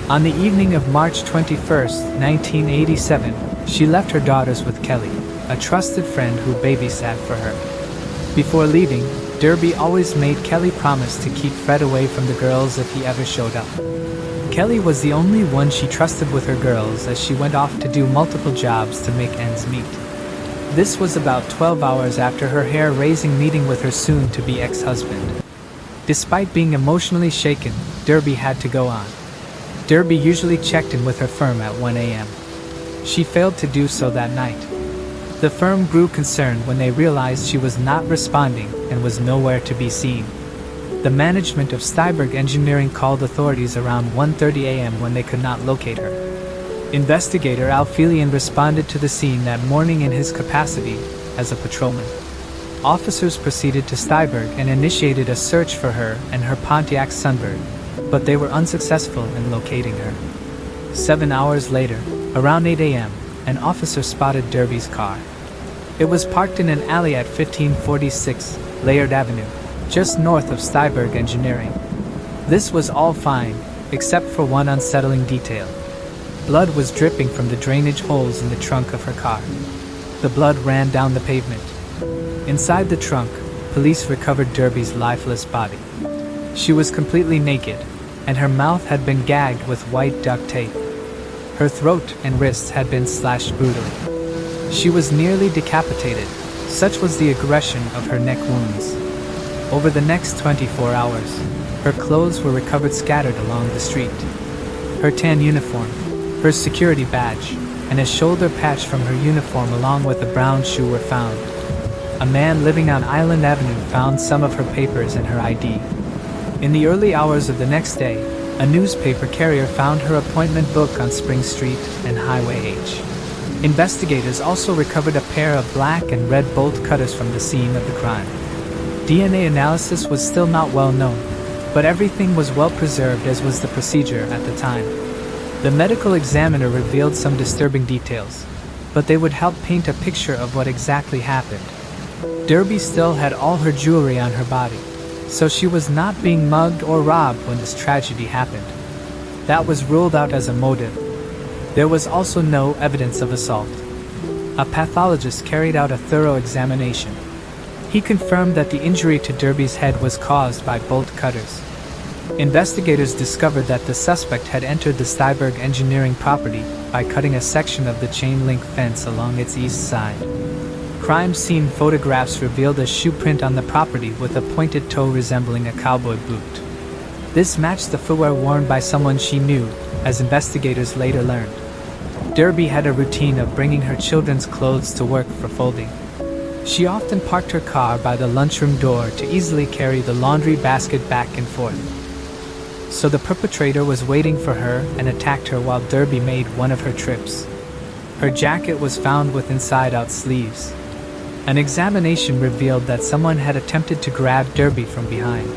On the evening of March 21, 1987, she left her daughters with Kelly, a trusted friend who babysat for her. Before leaving, Derby always made Kelly promise to keep Fred away from the girls if he ever showed up. Kelly was the only one she trusted with her girls as she went off to do multiple jobs to make ends meet. This was about 12 hours after her hair-raising meeting with her soon-to-be ex-husband. Despite being emotionally shaken, Derby had to go on. Derby usually checked in with her firm at 1 a.m. She failed to do so that night. The firm grew concerned when they realized she was not responding and was nowhere to be seen. The management of Steiberg Engineering called authorities around 1:30 a.m. when they could not locate her. Investigator Alfelian responded to the scene that morning in his capacity as a patrolman. Officers proceeded to Steiberg and initiated a search for her and her Pontiac Sunbird, but they were unsuccessful in locating her. 7 hours later, around 8 a.m., an officer spotted Derby's car. It was parked in an alley at 1546 Layard Avenue, just north of Steiberg Engineering. This was all fine, except for one unsettling detail. Blood was dripping from the drainage holes in the trunk of her car. The blood ran down the pavement. Inside the trunk, police recovered Derby's lifeless body. She was completely naked, and her mouth had been gagged with white duct tape. Her throat and wrists had been slashed brutally. She was nearly decapitated, such was the aggression of her neck wounds. Over the next 24 hours, her clothes were recovered scattered along the street. Her tan uniform, her security badge, and a shoulder patch from her uniform along with a brown shoe were found. A man living on Island Avenue found some of her papers and her ID. In the early hours of the next day, a newspaper carrier found her appointment book on Spring Street and Highway H. Investigators also recovered a pair of black and red bolt cutters from the scene of the crime. DNA analysis was still not well known, but everything was well preserved as was the procedure at the time. The medical examiner revealed some disturbing details, but they would help paint a picture of what exactly happened. Derby still had all her jewelry on her body, so she was not being mugged or robbed when this tragedy happened. That was ruled out as a motive. There was also no evidence of assault. A pathologist carried out a thorough examination. He confirmed that the injury to Derby's head was caused by bolt cutters. Investigators discovered that the suspect had entered the Steiberg Engineering property by cutting a section of the chain-link fence along its east side. Crime scene photographs revealed a shoe print on the property with a pointed toe resembling a cowboy boot. This matched the footwear worn by someone she knew, as investigators later learned. Derby had a routine of bringing her children's clothes to work for folding. She often parked her car by the lunchroom door to easily carry the laundry basket back and forth. So the perpetrator was waiting for her and attacked her while Derby made one of her trips. Her jacket was found with inside-out sleeves. An examination revealed that someone had attempted to grab Derby from behind.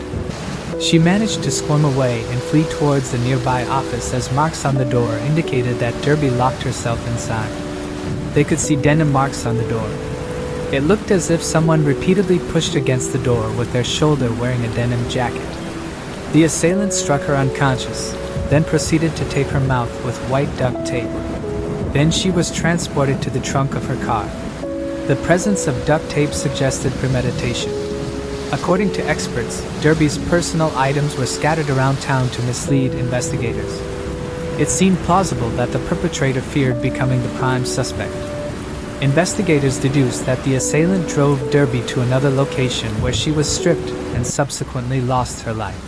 She managed to squirm away and flee towards the nearby office as marks on the door indicated that Derby locked herself inside. They could see denim marks on the door. It looked as if someone repeatedly pushed against the door with their shoulder wearing a denim jacket. The assailant struck her unconscious, then proceeded to tape her mouth with white duct tape. Then she was transported to the trunk of her car. The presence of duct tape suggested premeditation. According to experts, Derby's personal items were scattered around town to mislead investigators. It seemed plausible that the perpetrator feared becoming the prime suspect. Investigators deduced that the assailant drove Derby to another location where she was stripped and subsequently lost her life.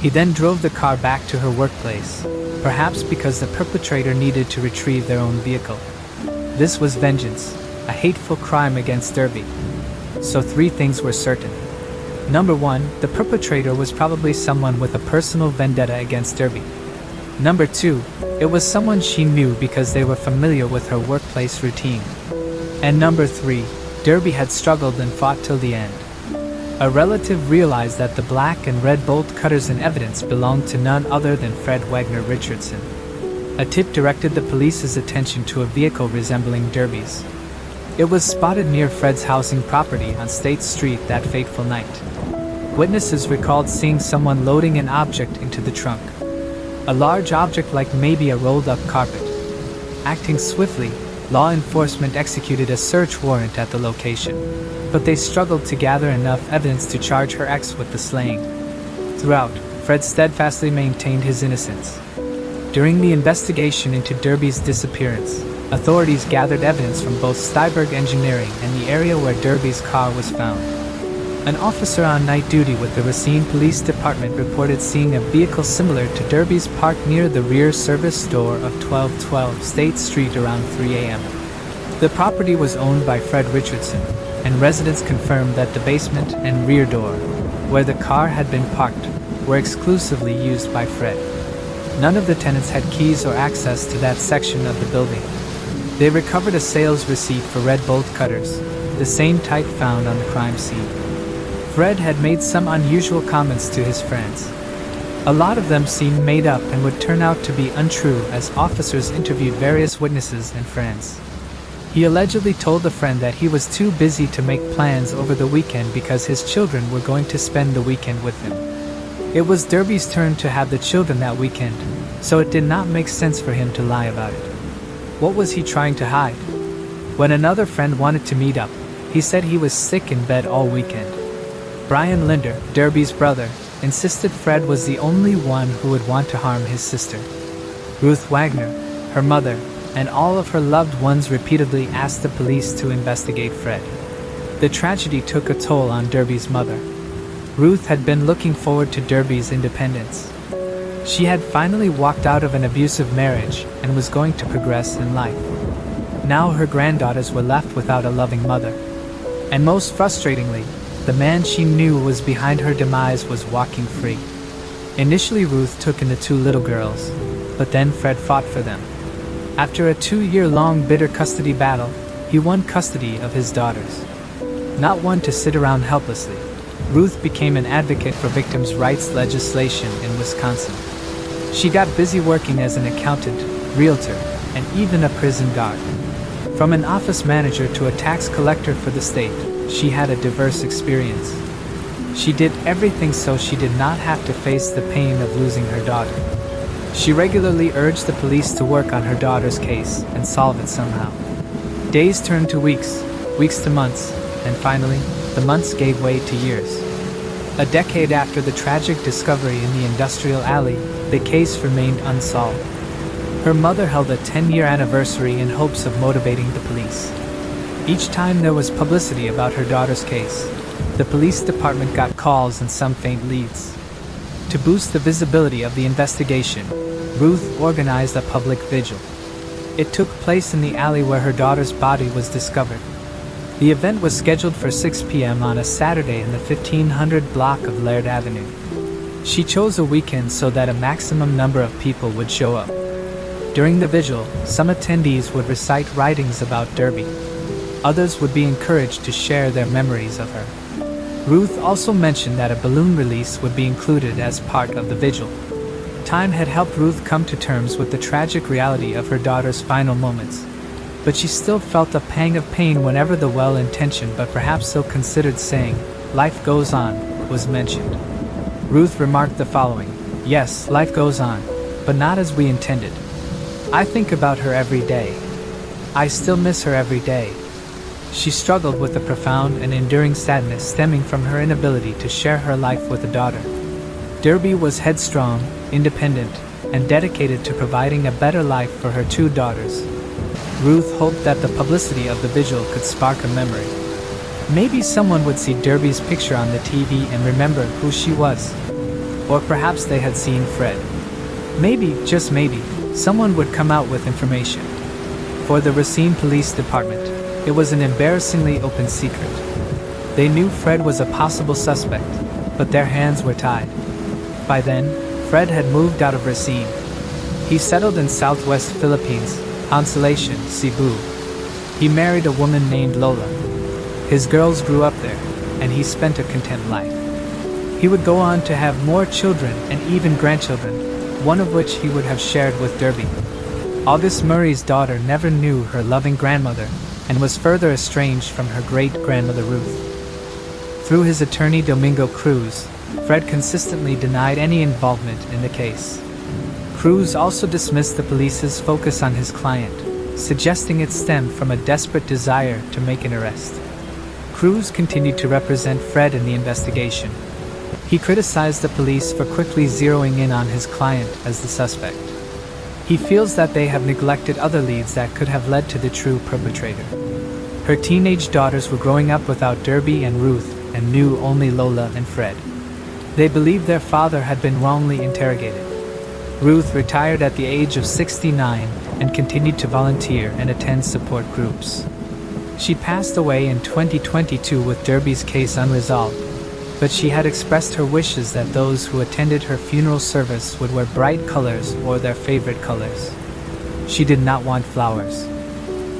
He then drove the car back to her workplace, perhaps because the perpetrator needed to retrieve their own vehicle. This was vengeance, a hateful crime against Derby. So 3 things were certain. Number 1, the perpetrator was probably someone with a personal vendetta against Derby. Number 2, it was someone she knew because they were familiar with her workplace routine. And number 3, Derby had struggled and fought till the end. A relative realized that the black and red bolt cutters in evidence belonged to none other than Fred Wagner Richardson. A tip directed the police's attention to a vehicle resembling Derby's. It was spotted near Fred's housing property on State Street that fateful night. Witnesses recalled seeing someone loading an object into the trunk. A large object like maybe a rolled-up carpet. Acting swiftly, law enforcement executed a search warrant at the location, but they struggled to gather enough evidence to charge her ex with the slaying. Throughout, Fred steadfastly maintained his innocence. During the investigation into Derby's disappearance, authorities gathered evidence from both Steiberg Engineering and the area where Derby's car was found. An officer on night duty with the Racine Police Department reported seeing a vehicle similar to Derby's parked near the rear service door of 1212 State Street around 3 a.m. The property was owned by Fred Richardson, and residents confirmed that the basement and rear door where the car had been parked, were exclusively used by Fred. None of the tenants had keys or access to that section of the building. They recovered a sales receipt for red bolt cutters, the same type found on the crime scene. Fred had made some unusual comments to his friends. A lot of them seemed made up and would turn out to be untrue as officers interviewed various witnesses and friends. He allegedly told a friend that he was too busy to make plans over the weekend because his children were going to spend the weekend with him. It was Derby's turn to have the children that weekend, so it did not make sense for him to lie about it. What was he trying to hide? When another friend wanted to meet up, he said he was sick in bed all weekend. Brian Linder, Derby's brother, insisted Fred was the only one who would want to harm his sister. Ruth Wagner, her mother, and all of her loved ones repeatedly asked the police to investigate Fred. The tragedy took a toll on Derby's mother. Ruth had been looking forward to Derby's independence. She had finally walked out of an abusive marriage and was going to progress in life. Now her granddaughters were left without a loving mother. And most frustratingly, the man she knew was behind her demise was walking free. Initially Ruth took in the two little girls, but then Fred fought for them. After a 2-year-long bitter custody battle, he won custody of his daughters. Not one to sit around helplessly, Ruth became an advocate for victims' rights legislation in Wisconsin. She got busy working as an accountant, realtor, and even a prison guard. From an office manager to a tax collector for the state, she had a diverse experience. She did everything so she did not have to face the pain of losing her daughter. She regularly urged the police to work on her daughter's case and solve it somehow. Days turned to weeks, weeks to months, and finally, the months gave way to years. A decade after the tragic discovery in the industrial alley, the case remained unsolved. Her mother held a 10-year anniversary in hopes of motivating the police. Each time there was publicity about her daughter's case, the police department got calls and some faint leads. To boost the visibility of the investigation, Ruth organized a public vigil. It took place in the alley where her daughter's body was discovered. The event was scheduled for 6 p.m. on a Saturday in the 1500 block of Laird Avenue. She chose a weekend so that a maximum number of people would show up. During the vigil, some attendees would recite writings about Derby. Others would be encouraged to share their memories of her. Ruth also mentioned that a balloon release would be included as part of the vigil. Time had helped Ruth come to terms with the tragic reality of her daughter's final moments, but she still felt a pang of pain whenever the well-intentioned but perhaps ill-considered saying, "Life goes on," was mentioned. Ruth remarked the following: "Yes, life goes on, but not as we intended. I think about her every day. I still miss her every day." She struggled with a profound and enduring sadness stemming from her inability to share her life with a daughter. Derby was headstrong, independent, and dedicated to providing a better life for her two daughters. Ruth hoped that the publicity of the vigil could spark a memory. Maybe someone would see Derby's picture on the TV and remember who she was. Or perhaps they had seen Fred. Maybe, just maybe, someone would come out with information. For the Racine Police Department, it was an embarrassingly open secret. They knew Fred was a possible suspect, but their hands were tied. By then, Fred had moved out of Racine. He settled in southwest Philippines, Consolation, Cebu. He married a woman named Lola. His girls grew up there, and he spent a content life. He would go on to have more children and even grandchildren, one of which he would have shared with Derby. August Murray's daughter never knew her loving grandmother, and was further estranged from her great-grandmother Ruth. Through his attorney Domingo Cruz, Fred consistently denied any involvement in the case. Cruz also dismissed the police's focus on his client, suggesting it stemmed from a desperate desire to make an arrest. Cruz continued to represent Fred in the investigation. He criticized the police for quickly zeroing in on his client as the suspect. He feels that they have neglected other leads that could have led to the true perpetrator. Her teenage daughters were growing up without Derby and Ruth and knew only Lola and Fred. They believed their father had been wrongly interrogated. Ruth retired at the age of 69 and continued to volunteer and attend support groups. She passed away in 2022 with Derby's case unresolved. but she had expressed her wishes that those who attended her funeral service would wear bright colors or their favorite colors. She did not want flowers.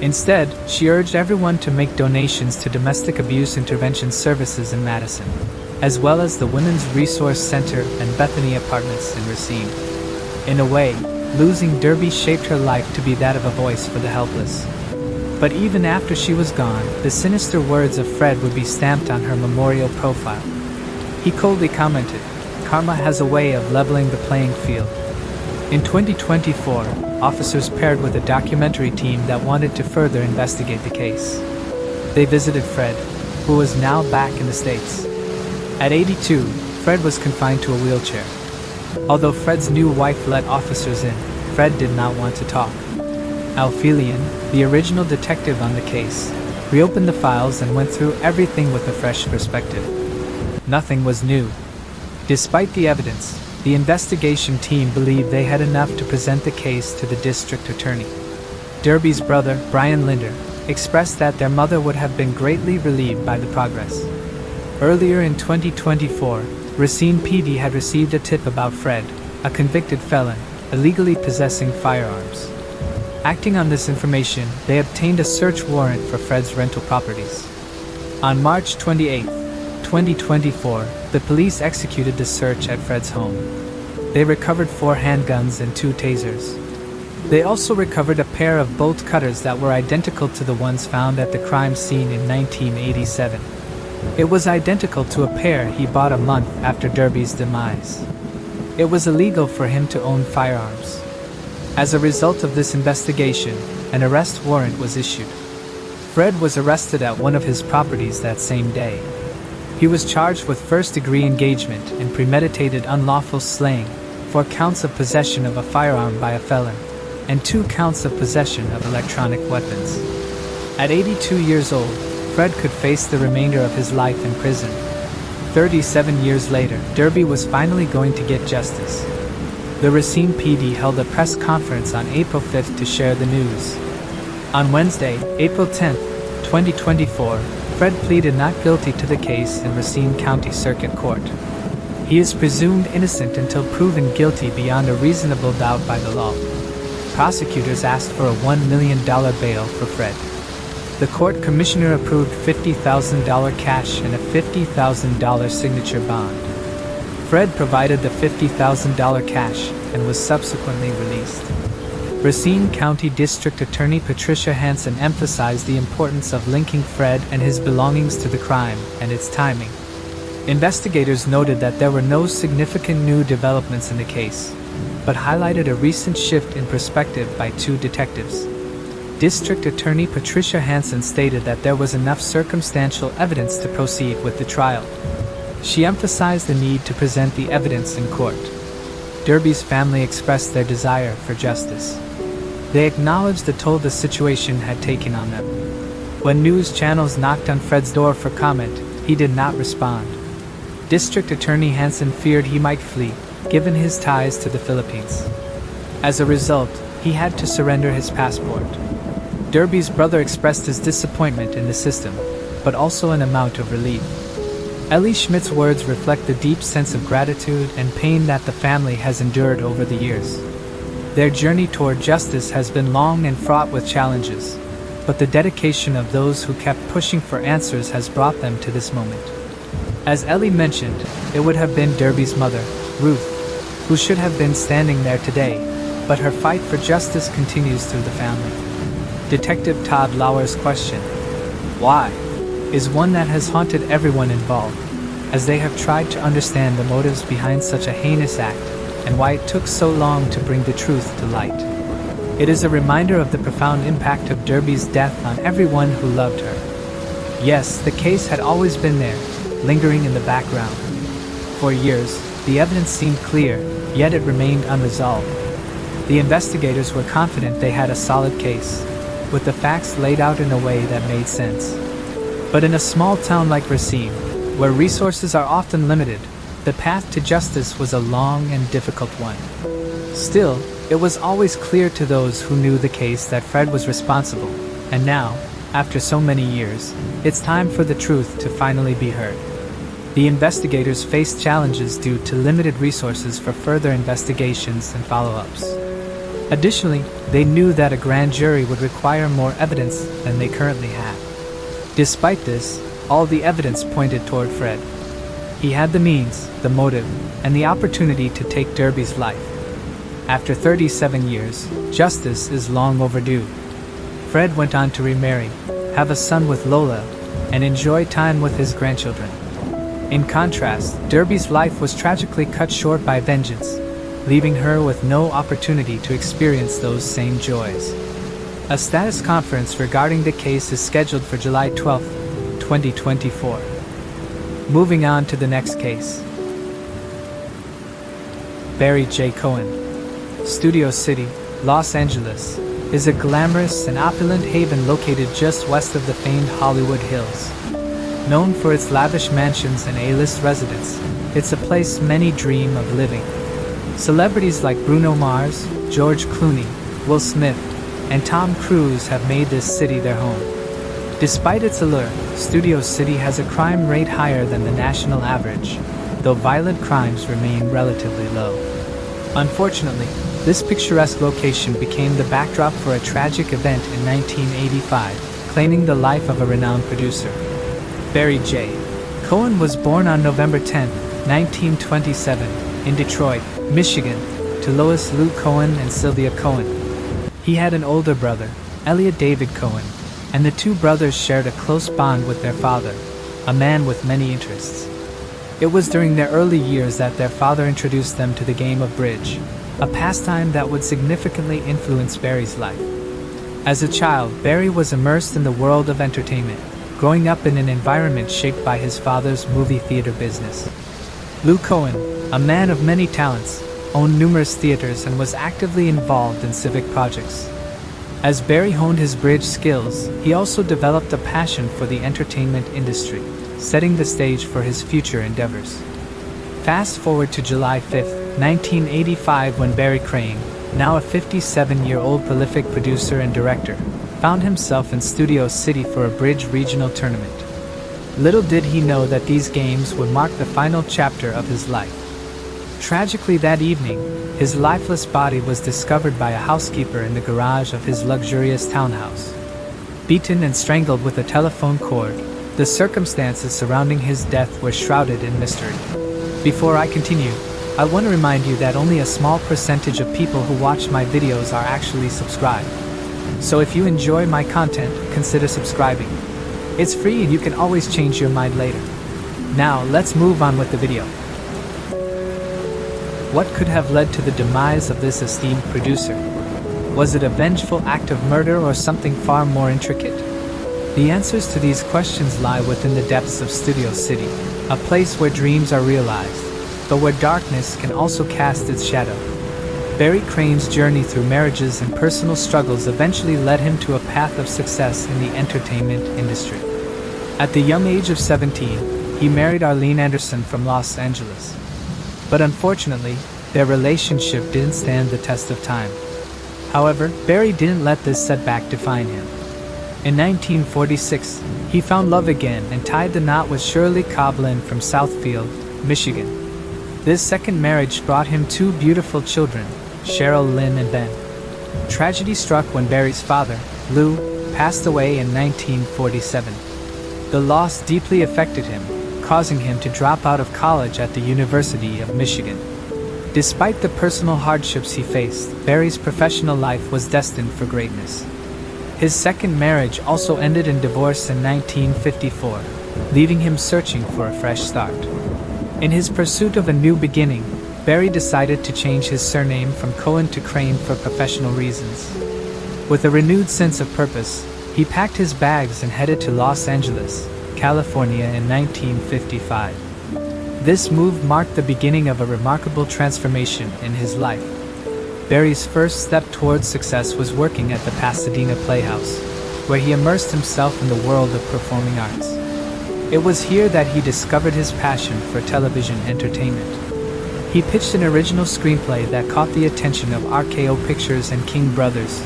Instead, she urged everyone to make donations to domestic abuse intervention services in Madison, as well as the Women's Resource Center and Bethany Apartments in Racine. In a way, losing Derby shaped her life to be that of a voice for the helpless. But even after she was gone, the sinister words of Fred would be stamped on her memorial profile. He coldly commented, "Karma has a way of leveling the playing field." In 2024, officers paired with a documentary team that wanted to further investigate the case. They visited Fred, who was now back in the States. At 82, Fred was confined to a wheelchair. Although Fred's new wife let officers in, Fred did not want to talk. Alphelian, the original detective on the case, reopened the files and went through everything with a fresh perspective. Nothing was new. Despite the evidence, the investigation team believed they had enough to present the case to the district attorney. Derby's brother, Brian Linder, expressed that their mother would have been greatly relieved by the progress. Earlier in 2024, Racine PD had received a tip about Fred, a convicted felon, illegally possessing firearms. Acting on this information, they obtained a search warrant for Fred's rental properties. On March 28, 2024, the police executed the search at Fred's home. They recovered 4 handguns and 2 tasers. They also recovered a pair of bolt cutters that were identical to the ones found at the crime scene in 1987. It was identical to a pair he bought a month after Derby's demise. It was illegal for him to own firearms. As a result of this investigation, an arrest warrant was issued. Fred was arrested at one of his properties that same day. He was charged with first-degree engagement in premeditated unlawful slaying, 4 counts of possession of a firearm by a felon, and 2 counts of possession of electronic weapons. At 82 years old, Fred could face the remainder of his life in prison. 37 years later, Derby was finally going to get justice. The Racine PD held a press conference on April 5th to share the news. On Wednesday, April 10, 2024, Fred pleaded not guilty to the case in Racine County Circuit Court. He is presumed innocent until proven guilty beyond a reasonable doubt by the law. Prosecutors asked for a $1 million bail for Fred. The court commissioner approved $50,000 cash and a $50,000 signature bond. Fred provided the $50,000 cash and was subsequently released. Racine County District Attorney Patricia Hansen emphasized the importance of linking Fred and his belongings to the crime and its timing. Investigators noted that there were no significant new developments in the case, but highlighted a recent shift in perspective by 2 detectives. District Attorney Patricia Hansen stated that there was enough circumstantial evidence to proceed with the trial. She emphasized the need to present the evidence in court. Derby's family expressed their desire for justice. They acknowledged the toll the situation had taken on them. When news channels knocked on Fred's door for comment, he did not respond. District Attorney Hansen feared he might flee, given his ties to the Philippines. As a result, he had to surrender his passport. Derby's brother expressed his disappointment in the system, but also an amount of relief. Ellie Schmidt's words reflect the deep sense of gratitude and pain that the family has endured over the years. Their journey toward justice has been long and fraught with challenges, but the dedication of those who kept pushing for answers has brought them to this moment. As Ellie mentioned, it would have been Derby's mother, Ruth, who should have been standing there today, but her fight for justice continues through the family. Detective Todd Lauer's question, "Why?" is one that has haunted everyone involved, as they have tried to understand the motives behind such a heinous act and why it took so long to bring the truth to light. It is a reminder of the profound impact of Derby's death on everyone who loved her. Yes, the case had always been there, lingering in the background. For years, the evidence seemed clear, yet it remained unresolved. The investigators were confident they had a solid case, with the facts laid out in a way that made sense. But in a small town like Racine, where resources are often limited, the path to justice was a long and difficult one. Still, it was always clear to those who knew the case that Fred was responsible, and now, after so many years, it's time for the truth to finally be heard. The investigators faced challenges due to limited resources for further investigations and follow-ups. Additionally, they knew that a grand jury would require more evidence than they currently had. Despite this, all the evidence pointed toward Fred. He had the means, the motive, and the opportunity to take Derby's life. After 37 years, justice is long overdue. Fred went on to remarry, have a son with Lola, and enjoy time with his grandchildren. In contrast, Derby's life was tragically cut short by vengeance, leaving her with no opportunity to experience those same joys. A status conference regarding the case is scheduled for July 12, 2024. Moving on to the next case. Barry J. Cohen. Studio City, Los Angeles, is a glamorous and opulent haven located just west of the famed Hollywood Hills. Known for its lavish mansions and A-list residents, it's a place many dream of living. Celebrities like Bruno Mars, George Clooney, Will Smith, and Tom Cruise have made this city their home. Despite its allure, Studio City has a crime rate higher than the national average, though violent crimes remain relatively low. Unfortunately, this picturesque location became the backdrop for a tragic event in 1985, claiming the life of a renowned producer. Barry J. Cohen was born on November 10, 1927, in Detroit, Michigan, to Lois Lou Cohen and Sylvia Cohen. He had an older brother, Elliot David Cohen, and the two brothers shared a close bond with their father, a man with many interests. It was during their early years that their father introduced them to the game of bridge, a pastime that would significantly influence Barry's life. As a child, Barry was immersed in the world of entertainment, growing up in an environment shaped by his father's movie theater business. Lou Cohen, a man of many talents, owned numerous theaters and was actively involved in civic projects. As Barry honed his bridge skills, he also developed a passion for the entertainment industry, setting the stage for his future endeavors. Fast forward to July 5, 1985, when Barry Crane, now a 57-year-old prolific producer and director, found himself in Studio City for a bridge regional tournament. Little did he know that these games would mark the final chapter of his life. Tragically that evening, his lifeless body was discovered by a housekeeper in the garage of his luxurious townhouse. Beaten and strangled with a telephone cord, the circumstances surrounding his death were shrouded in mystery. Before I continue, I want to remind you that only a small percentage of people who watch my videos are actually subscribed. So if you enjoy my content, consider subscribing. It's free and you can always change your mind later. Now, let's move on with the video. What could have led to the demise of this esteemed producer? Was it a vengeful act of murder or something far more intricate? The answers to these questions lie within the depths of Studio City, a place where dreams are realized, but where darkness can also cast its shadow. Barry Crane's journey through marriages and personal struggles eventually led him to a path of success in the entertainment industry. At the young age of 17, he married Arlene Anderson from Los Angeles. But unfortunately, their relationship didn't stand the test of time. However, Barry didn't let this setback define him. In 1946, he found love again and tied the knot with Shirley Coblin from Southfield, Michigan. This second marriage brought him two beautiful children, Cheryl Lynn and Ben. Tragedy struck when Barry's father, Lou, passed away in 1947. The loss deeply affected him, causing him to drop out of college at the University of Michigan. Despite the personal hardships he faced, Barry's professional life was destined for greatness. His second marriage also ended in divorce in 1954, leaving him searching for a fresh start. In his pursuit of a new beginning, Barry decided to change his surname from Cohen to Crane for professional reasons. With a renewed sense of purpose, he packed his bags and headed to Los Angeles, California in 1955. This move marked the beginning of a remarkable transformation in his life. Barry's first step towards success was working at the Pasadena Playhouse, where he immersed himself in the world of performing arts. It was here that he discovered his passion for television entertainment. He pitched an original screenplay that caught the attention of RKO Pictures and King Brothers,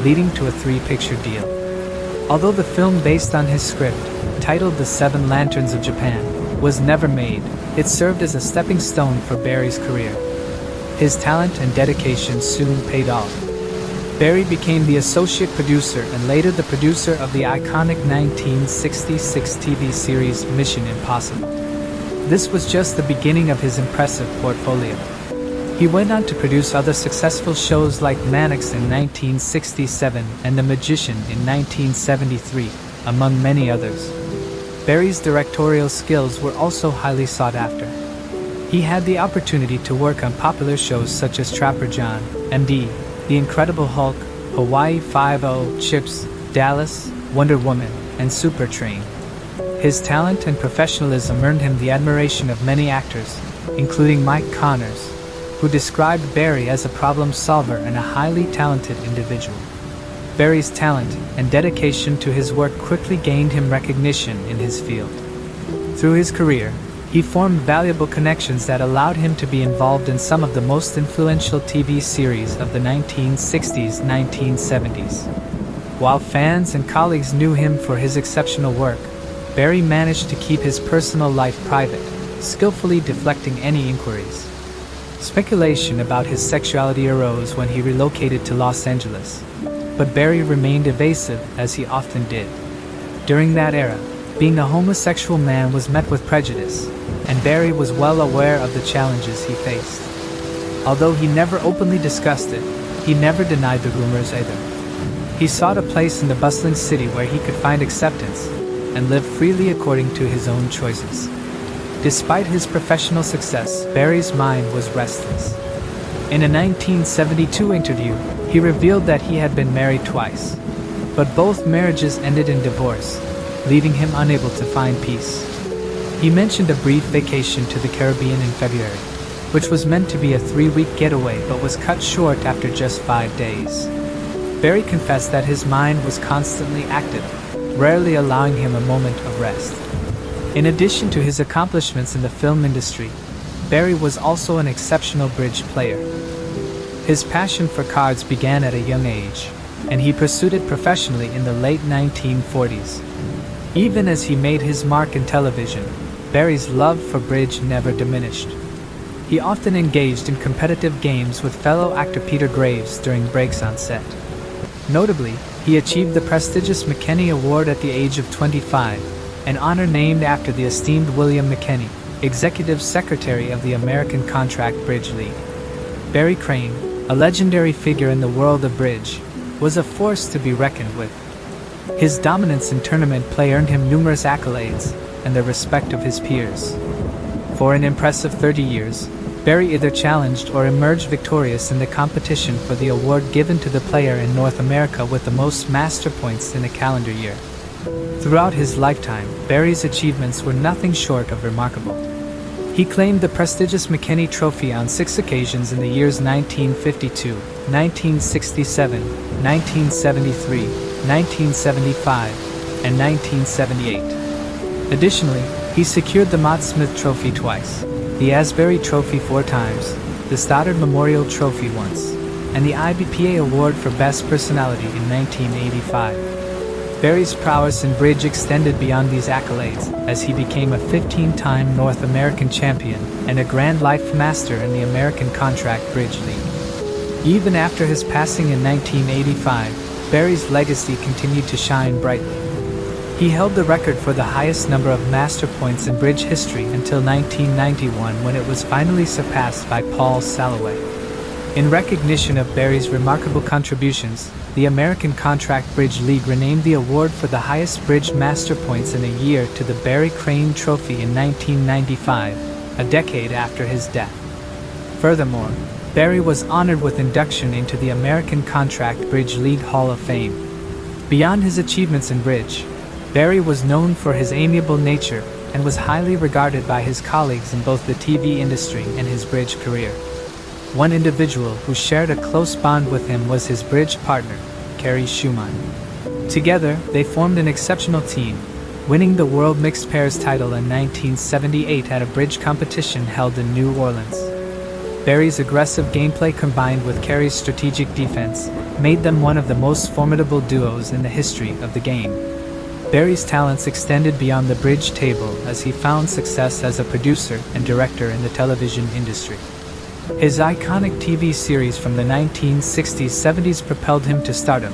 leading to a 3-picture deal. Although the film based on his script, titled The Seven Lanterns of Japan, was never made, it served as a stepping stone for Barry's career. His talent and dedication soon paid off. Barry became the associate producer and later the producer of the iconic 1966 TV series Mission Impossible. This was just the beginning of his impressive portfolio. He went on to produce other successful shows like Mannix in 1967 and The Magician in 1973, among many others. Barry's directorial skills were also highly sought after. He had the opportunity to work on popular shows such as Trapper John, MD, The Incredible Hulk, Hawaii Five-0, Chips, Dallas, Wonder Woman, and Super Train. His talent and professionalism earned him the admiration of many actors, including Mike Connors, who described Barry as a problem solver and a highly talented individual. Barry's talent and dedication to his work quickly gained him recognition in his field. Through his career, he formed valuable connections that allowed him to be involved in some of the most influential TV series of the 1960s-1970s. While fans and colleagues knew him for his exceptional work, Barry managed to keep his personal life private, skillfully deflecting any inquiries. Speculation about his sexuality arose when he relocated to Los Angeles, but Barry remained evasive as he often did. During that era, being a homosexual man was met with prejudice, and Barry was well aware of the challenges he faced. Although he never openly discussed it, he never denied the rumors either. He sought a place in the bustling city where he could find acceptance and live freely according to his own choices. Despite his professional success, Barry's mind was restless. In a 1972 interview, he revealed that he had been married twice, but both marriages ended in divorce, leaving him unable to find peace. He mentioned a brief vacation to the Caribbean in February, which was meant to be a 3-week getaway but was cut short after just 5 days. Barry confessed that his mind was constantly active, rarely allowing him a moment of rest. In addition to his accomplishments in the film industry, Barry was also an exceptional bridge player. His passion for cards began at a young age, and he pursued it professionally in the late 1940s. Even as he made his mark in television, Barry's love for bridge never diminished. He often engaged in competitive games with fellow actor Peter Graves during breaks on set. Notably, he achieved the prestigious McKenney Award at the age of 25, an honor named after the esteemed William McKenney, Executive Secretary of the American Contract Bridge League. Barry Crane, a legendary figure in the world of bridge, was a force to be reckoned with. His dominance in tournament play earned him numerous accolades and the respect of his peers. For an impressive 30 years, Barry either challenged or emerged victorious in the competition for the award given to the player in North America with the most master points in a calendar year. Throughout his lifetime, Barry's achievements were nothing short of remarkable. He claimed the prestigious McKenney Trophy on 6 occasions in the years 1952, 1967, 1973, 1975, and 1978. Additionally, he secured the Mott Smith Trophy twice, the Asbury Trophy 4 times, the Stoddard Memorial Trophy once, and the IBPA Award for Best Personality in 1985. Barry's prowess in bridge extended beyond these accolades, as he became a 15-time North American champion and a Grand Life Master in the American Contract Bridge League. Even after his passing in 1985, Barry's legacy continued to shine brightly. He held the record for the highest number of master points in bridge history until 1991, when it was finally surpassed by Paul Salloway. In recognition of Barry's remarkable contributions, the American Contract Bridge League renamed the award for the highest bridge master points in a year to the Barry Crane Trophy in 1995, a decade after his death. Furthermore, Barry was honored with induction into the American Contract Bridge League Hall of Fame. Beyond his achievements in bridge, Barry was known for his amiable nature and was highly regarded by his colleagues in both the TV industry and his bridge career. One individual who shared a close bond with him was his bridge partner, Carrie Schumann. Together, they formed an exceptional team, winning the World Mixed Pairs title in 1978 at a bridge competition held in New Orleans. Barry's aggressive gameplay combined with Carrie's strategic defense made them one of the most formidable duos in the history of the game. Barry's talents extended beyond the bridge table as he found success as a producer and director in the television industry. His iconic TV series from the 1960s-70s propelled him to stardom,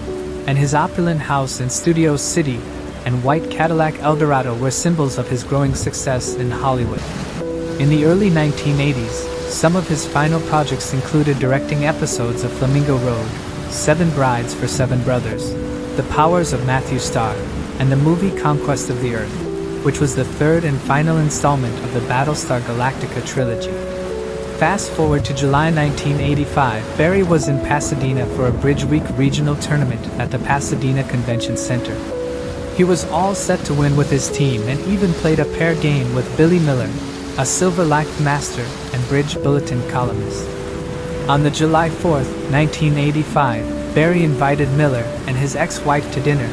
and his opulent house in Studio City and white Cadillac Eldorado were symbols of his growing success in Hollywood. In the early 1980s, some of his final projects included directing episodes of Flamingo Road, Seven Brides for Seven Brothers, The Powers of Matthew Starr, and the movie Conquest of the Earth, which was the third and final installment of the Battlestar Galactica trilogy. Fast forward to July 1985, Barry was in Pasadena for a Bridge Week regional tournament at the Pasadena Convention Center. He was all set to win with his team and even played a pair game with Billy Miller, a Silver Life master and Bridge Bulletin columnist. On the July 4, 1985, Barry invited Miller and his ex-wife to dinner,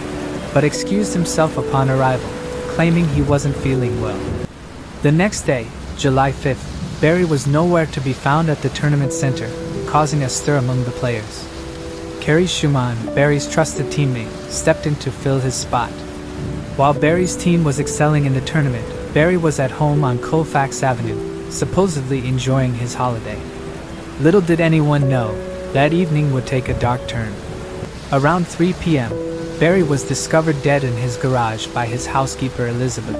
but excused himself upon arrival, claiming he wasn't feeling well. The next day, July 5th, Barry was nowhere to be found at the tournament center, causing a stir among the players. Kerry Schumann, Barry's trusted teammate, stepped in to fill his spot. While Barry's team was excelling in the tournament, Barry was at home on Colfax Avenue, supposedly enjoying his holiday. Little did anyone know, that evening would take a dark turn. Around 3 p.m., Barry was discovered dead in his garage by his housekeeper Elizabeth.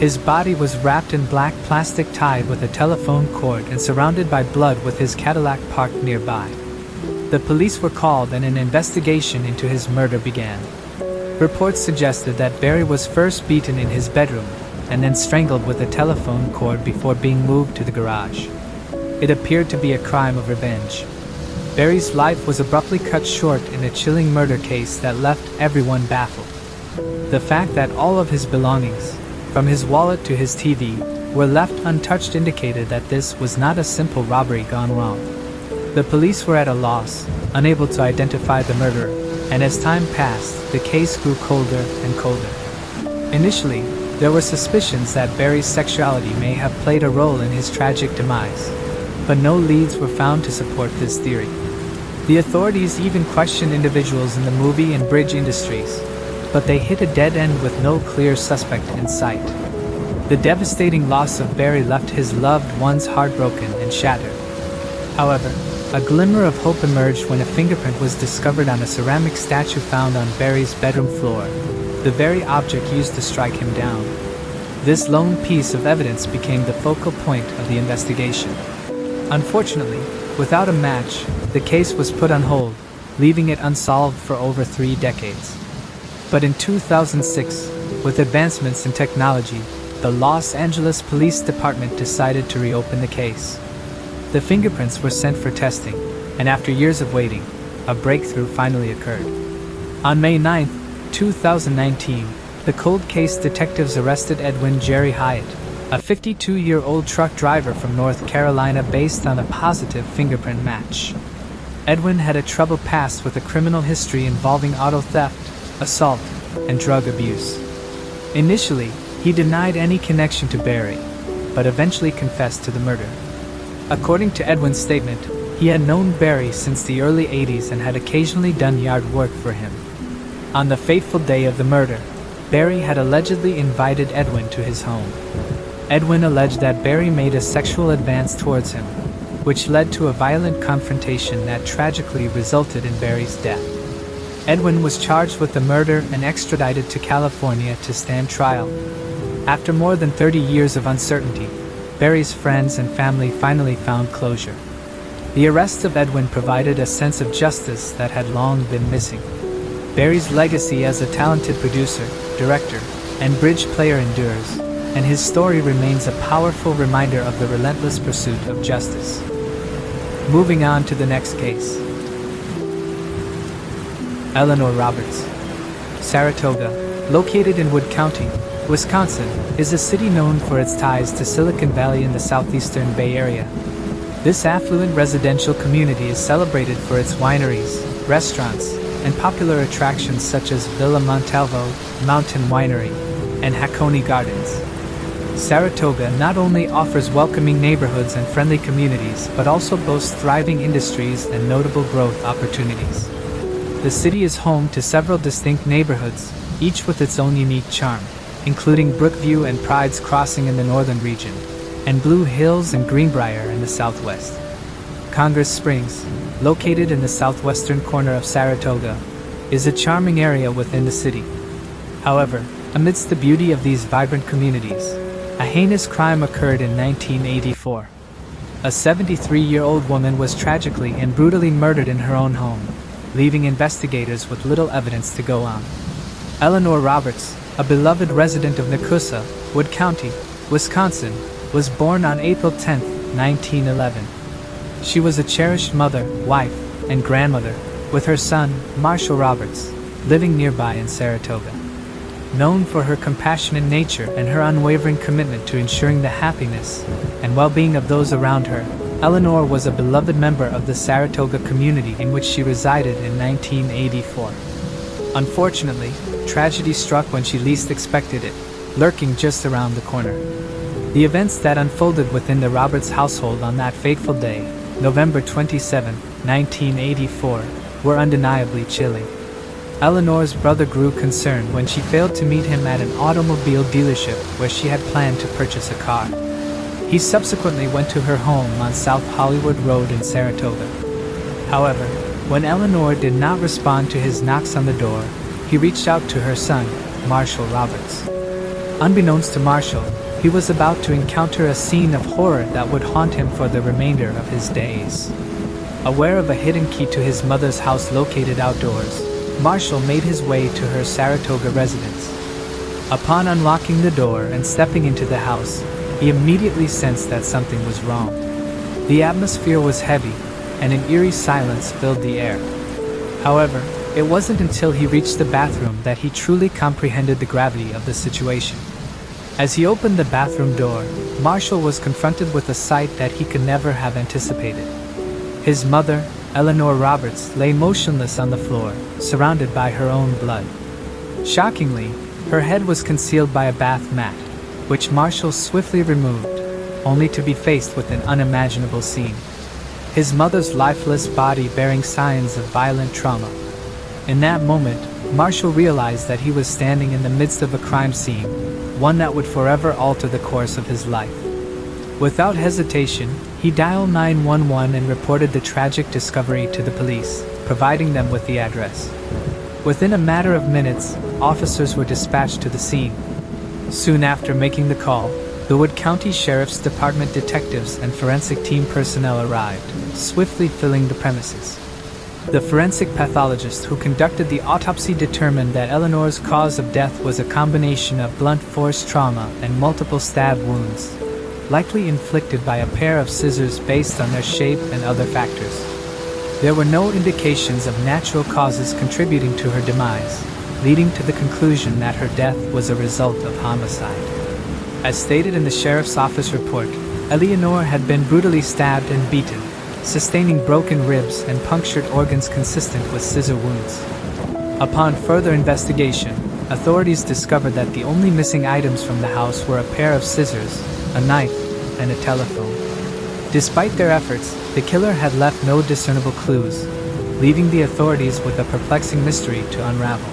His body was wrapped in black plastic tied with a telephone cord and surrounded by blood with his Cadillac parked nearby. The police were called and an investigation into his murder began. Reports suggested that Barry was first beaten in his bedroom and then strangled with a telephone cord before being moved to the garage. It appeared to be a crime of revenge. Barry's life was abruptly cut short in a chilling murder case that left everyone baffled. The fact that all of his belongings, from his wallet to his TV, were left untouched indicated that this was not a simple robbery gone wrong. The police were at a loss, unable to identify the murderer, and as time passed, the case grew colder and colder. Initially, there were suspicions that Barry's sexuality may have played a role in his tragic demise, but no leads were found to support this theory. The authorities even questioned individuals in the movie and bridge industries, but they hit a dead end with no clear suspect in sight. The devastating loss of Barry left his loved ones heartbroken and shattered. However, a glimmer of hope emerged when a fingerprint was discovered on a ceramic statue found on Barry's bedroom floor, the very object used to strike him down. This lone piece of evidence became the focal point of the investigation. Unfortunately, without a match, the case was put on hold, leaving it unsolved for over 3 decades. But in 2006, with advancements in technology, the Los Angeles Police Department decided to reopen the case. The fingerprints were sent for testing, and after years of waiting, a breakthrough finally occurred. On May 9, 2019, the cold case detectives arrested Edwin Jerry Hyatt, a 52-year-old truck driver from North Carolina based on a positive fingerprint match. Edwin had a troubled past with a criminal history involving auto theft, assault, and drug abuse. Initially, he denied any connection to Barry, but eventually confessed to the murder. According to Edwin's statement, he had known Barry since the early 80s and had occasionally done yard work for him. On the fateful day of the murder, Barry had allegedly invited Edwin to his home. Edwin alleged that Barry made a sexual advance towards him, which led to a violent confrontation that tragically resulted in Barry's death. Edwin was charged with the murder and extradited to California to stand trial. After more than 30 years of uncertainty, Barry's friends and family finally found closure. The arrest of Edwin provided a sense of justice that had long been missing. Barry's legacy as a talented producer, director, and bridge player endures, and his story remains a powerful reminder of the relentless pursuit of justice. Moving on to the next case. Eleanor Roberts. Saratoga, located in Wood County, Wisconsin, is a city known for its ties to Silicon Valley in the southeastern Bay Area. This affluent residential community is celebrated for its wineries, restaurants, and popular attractions such as Villa Montalvo, Mountain Winery, and Hackney Gardens. Saratoga not only offers welcoming neighborhoods and friendly communities, but also boasts thriving industries and notable growth opportunities. The city is home to several distinct neighborhoods, each with its own unique charm, including Brookview and Pride's Crossing in the northern region, and Blue Hills and Greenbrier in the southwest. Congress Springs, located in the southwestern corner of Saratoga, is a charming area within the city. However, amidst the beauty of these vibrant communities, a heinous crime occurred in 1984. A 73-year-old woman was tragically and brutally murdered in her own home, leaving investigators with little evidence to go on. Eleanor Roberts, a beloved resident of Nakusa, Wood County, Wisconsin, was born on April 10, 1911. She was a cherished mother, wife, and grandmother, with her son, Marshall Roberts, living nearby in Saratoga. Known for her compassionate nature and her unwavering commitment to ensuring the happiness and well-being of those around her, Eleanor was a beloved member of the Saratoga community in which she resided in 1984. Unfortunately, tragedy struck when she least expected it, lurking just around the corner. The events that unfolded within the Roberts household on that fateful day, November 27, 1984, were undeniably chilling. Eleanor's brother grew concerned when she failed to meet him at an automobile dealership where she had planned to purchase a car. He subsequently went to her home on South Hollywood Road in Saratoga. However, when Eleanor did not respond to his knocks on the door, he reached out to her son, Marshall Roberts. Unbeknownst to Marshall, he was about to encounter a scene of horror that would haunt him for the remainder of his days. Aware of a hidden key to his mother's house located outdoors, Marshall made his way to her Saratoga residence. Upon unlocking the door and stepping into the house, he immediately sensed that something was wrong. The atmosphere was heavy, and an eerie silence filled the air. However, it wasn't until he reached the bathroom that he truly comprehended the gravity of the situation. As he opened the bathroom door, Marshall was confronted with a sight that he could never have anticipated. His mother, Eleanor Roberts, lay motionless on the floor, surrounded by her own blood. Shockingly, her head was concealed by a bath mat, which Marshall swiftly removed, only to be faced with an unimaginable scene. His mother's lifeless body bearing signs of violent trauma. In that moment, Marshall realized that he was standing in the midst of a crime scene, one that would forever alter the course of his life. Without hesitation, he dialed 911 and reported the tragic discovery to the police, providing them with the address. Within a matter of minutes, officers were dispatched to the scene. Soon after making the call, the Wood County Sheriff's Department detectives and forensic team personnel arrived, swiftly filling the premises. The forensic pathologist who conducted the autopsy determined that Eleanor's cause of death was a combination of blunt force trauma and multiple stab wounds, likely inflicted by a pair of scissors based on their shape and other factors. There were no indications of natural causes contributing to her demise, leading to the conclusion that her death was a result of homicide. As stated in the sheriff's office report, Eleanor had been brutally stabbed and beaten, sustaining broken ribs and punctured organs consistent with scissor wounds. Upon further investigation, authorities discovered that the only missing items from the house were a pair of scissors, a knife, and a telephone. Despite their efforts, the killer had left no discernible clues, leaving the authorities with a perplexing mystery to unravel.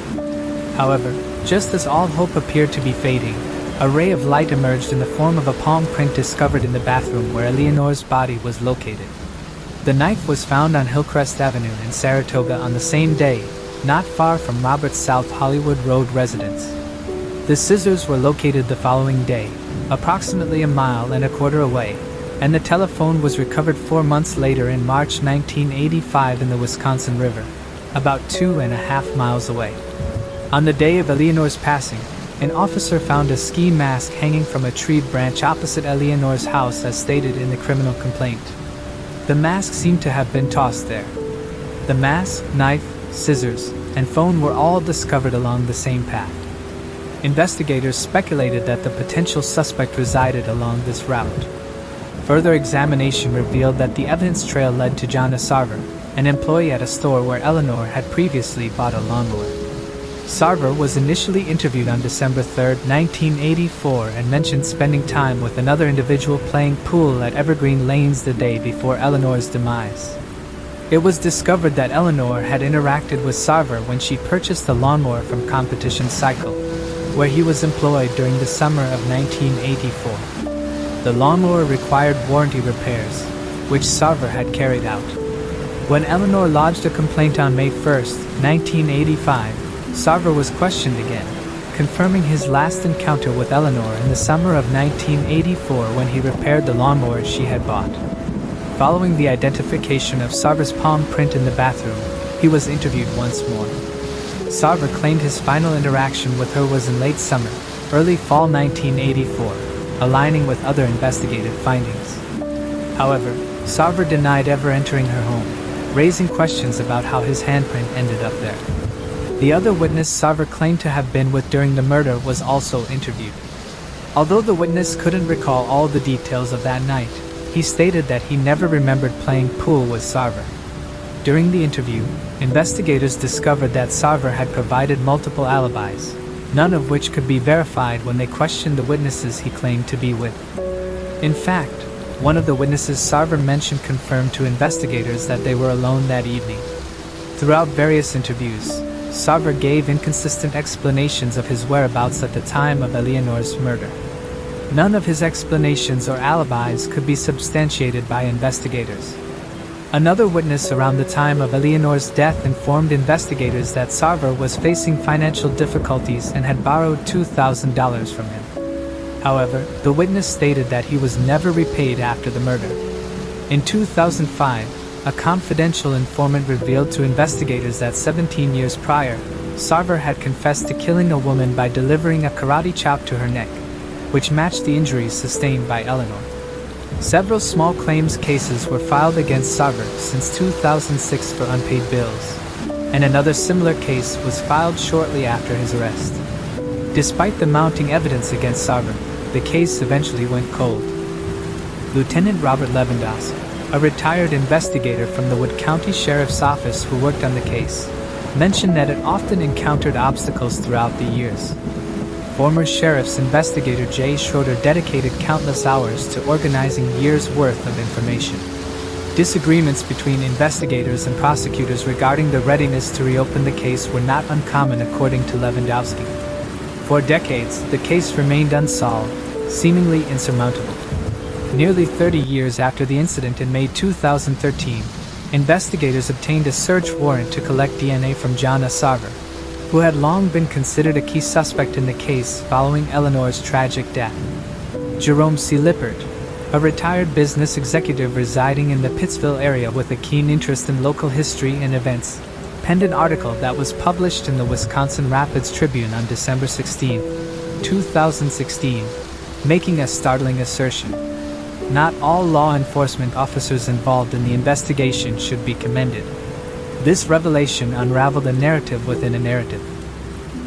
However, just as all hope appeared to be fading, a ray of light emerged in the form of a palm print discovered in the bathroom where Eleanor's body was located. The knife was found on Hillcrest Avenue in Saratoga on the same day, not far from Robert's South Hollywood Road residence. The scissors were located the following day, approximately 1.25 miles away, and the telephone was recovered 4 months later in March 1985 in the Wisconsin River, about 2.5 miles away. On the day of Eleanor's passing, an officer found a ski mask hanging from a tree branch opposite Eleanor's house as stated in the criminal complaint. The mask seemed to have been tossed there. The mask, knife, scissors, and phone were all discovered along the same path. Investigators speculated that the potential suspect resided along this route. Further examination revealed that the evidence trail led to John Sarver, an employee at a store where Eleanor had previously bought a lawnmower. Sarver was initially interviewed on December 3, 1984 and mentioned spending time with another individual playing pool at Evergreen Lanes the day before Eleanor's demise. It was discovered that Eleanor had interacted with Sarver when she purchased the lawnmower from Competition Cycle, where he was employed during the summer of 1984. The lawnmower required warranty repairs, which Sarver had carried out. When Eleanor lodged a complaint on May 1, 1985, Sarver was questioned again, confirming his last encounter with Eleanor in the summer of 1984 when he repaired the lawnmower she had bought. Following the identification of Sarver's palm print in the bathroom, he was interviewed once more. Sarver claimed his final interaction with her was in late summer, early fall 1984, aligning with other investigative findings. However, Sarver denied ever entering her home, raising questions about how his handprint ended up there. The other witness Sarver claimed to have been with during the murder was also interviewed. Although the witness couldn't recall all the details of that night, he stated that he never remembered playing pool with Sarver. During the interview, investigators discovered that Sarver had provided multiple alibis, none of which could be verified when they questioned the witnesses he claimed to be with. In fact, one of the witnesses Sarver mentioned confirmed to investigators that they were alone that evening. Throughout various interviews, Sarver gave inconsistent explanations of his whereabouts at the time of Eleanor's murder. None of his explanations or alibis could be substantiated by investigators. Another witness around the time of Eleanor's death informed investigators that Sarver was facing financial difficulties and had borrowed $2,000 from him. However, the witness stated that he was never repaid after the murder. In 2005, a confidential informant revealed to investigators that 17 years prior, Sarver had confessed to killing a woman by delivering a karate chop to her neck, which matched the injuries sustained by Eleanor. Several small claims cases were filed against Sarver since 2006 for unpaid bills, and another similar case was filed shortly after his arrest. Despite the mounting evidence against Sarver, the case eventually went cold. Lieutenant Robert Levendos, a retired investigator from the Wood County Sheriff's Office who worked on the case, mentioned that it often encountered obstacles throughout the years. Former Sheriff's investigator Jay Schroeder dedicated countless hours to organizing years' worth of information. Disagreements between investigators and prosecutors regarding the readiness to reopen the case were not uncommon, according to Lewandowski. For decades, the case remained unsolved, seemingly insurmountable. Nearly 30 years after the incident in May 2013, investigators obtained a search warrant to collect DNA from John Sarver, who had long been considered a key suspect in the case following Eleanor's tragic death. Jerome C. Lippert, a retired business executive residing in the Pittsville area with a keen interest in local history and events, penned an article that was published in the Wisconsin Rapids Tribune on December 16, 2016, making a startling assertion. Not all law enforcement officers involved in the investigation should be commended. This revelation unraveled a narrative within a narrative.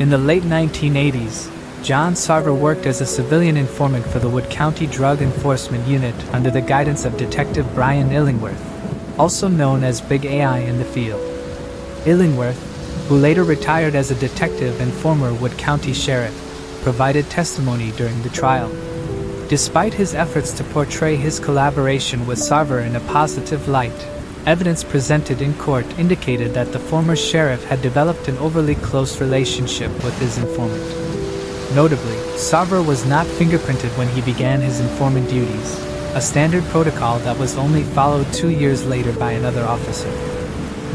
In the late 1980s, John Sarver worked as a civilian informant for the Wood County Drug Enforcement Unit under the guidance of Detective Brian Illingworth, also known as Big AI in the field. Illingworth, who later retired as a detective and former Wood County Sheriff, provided testimony during the trial. Despite his efforts to portray his collaboration with Sarver in a positive light, evidence presented in court indicated that the former sheriff had developed an overly close relationship with his informant. Notably, Sarver was not fingerprinted when he began his informant duties, a standard protocol that was only followed 2 years later by another officer.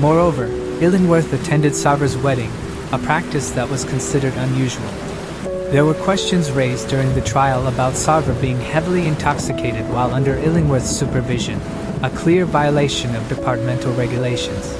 Moreover, Illingworth attended Sarver's wedding, a practice that was considered unusual. There were questions raised during the trial about Sarver being heavily intoxicated while under Illingworth's supervision, a clear violation of departmental regulations.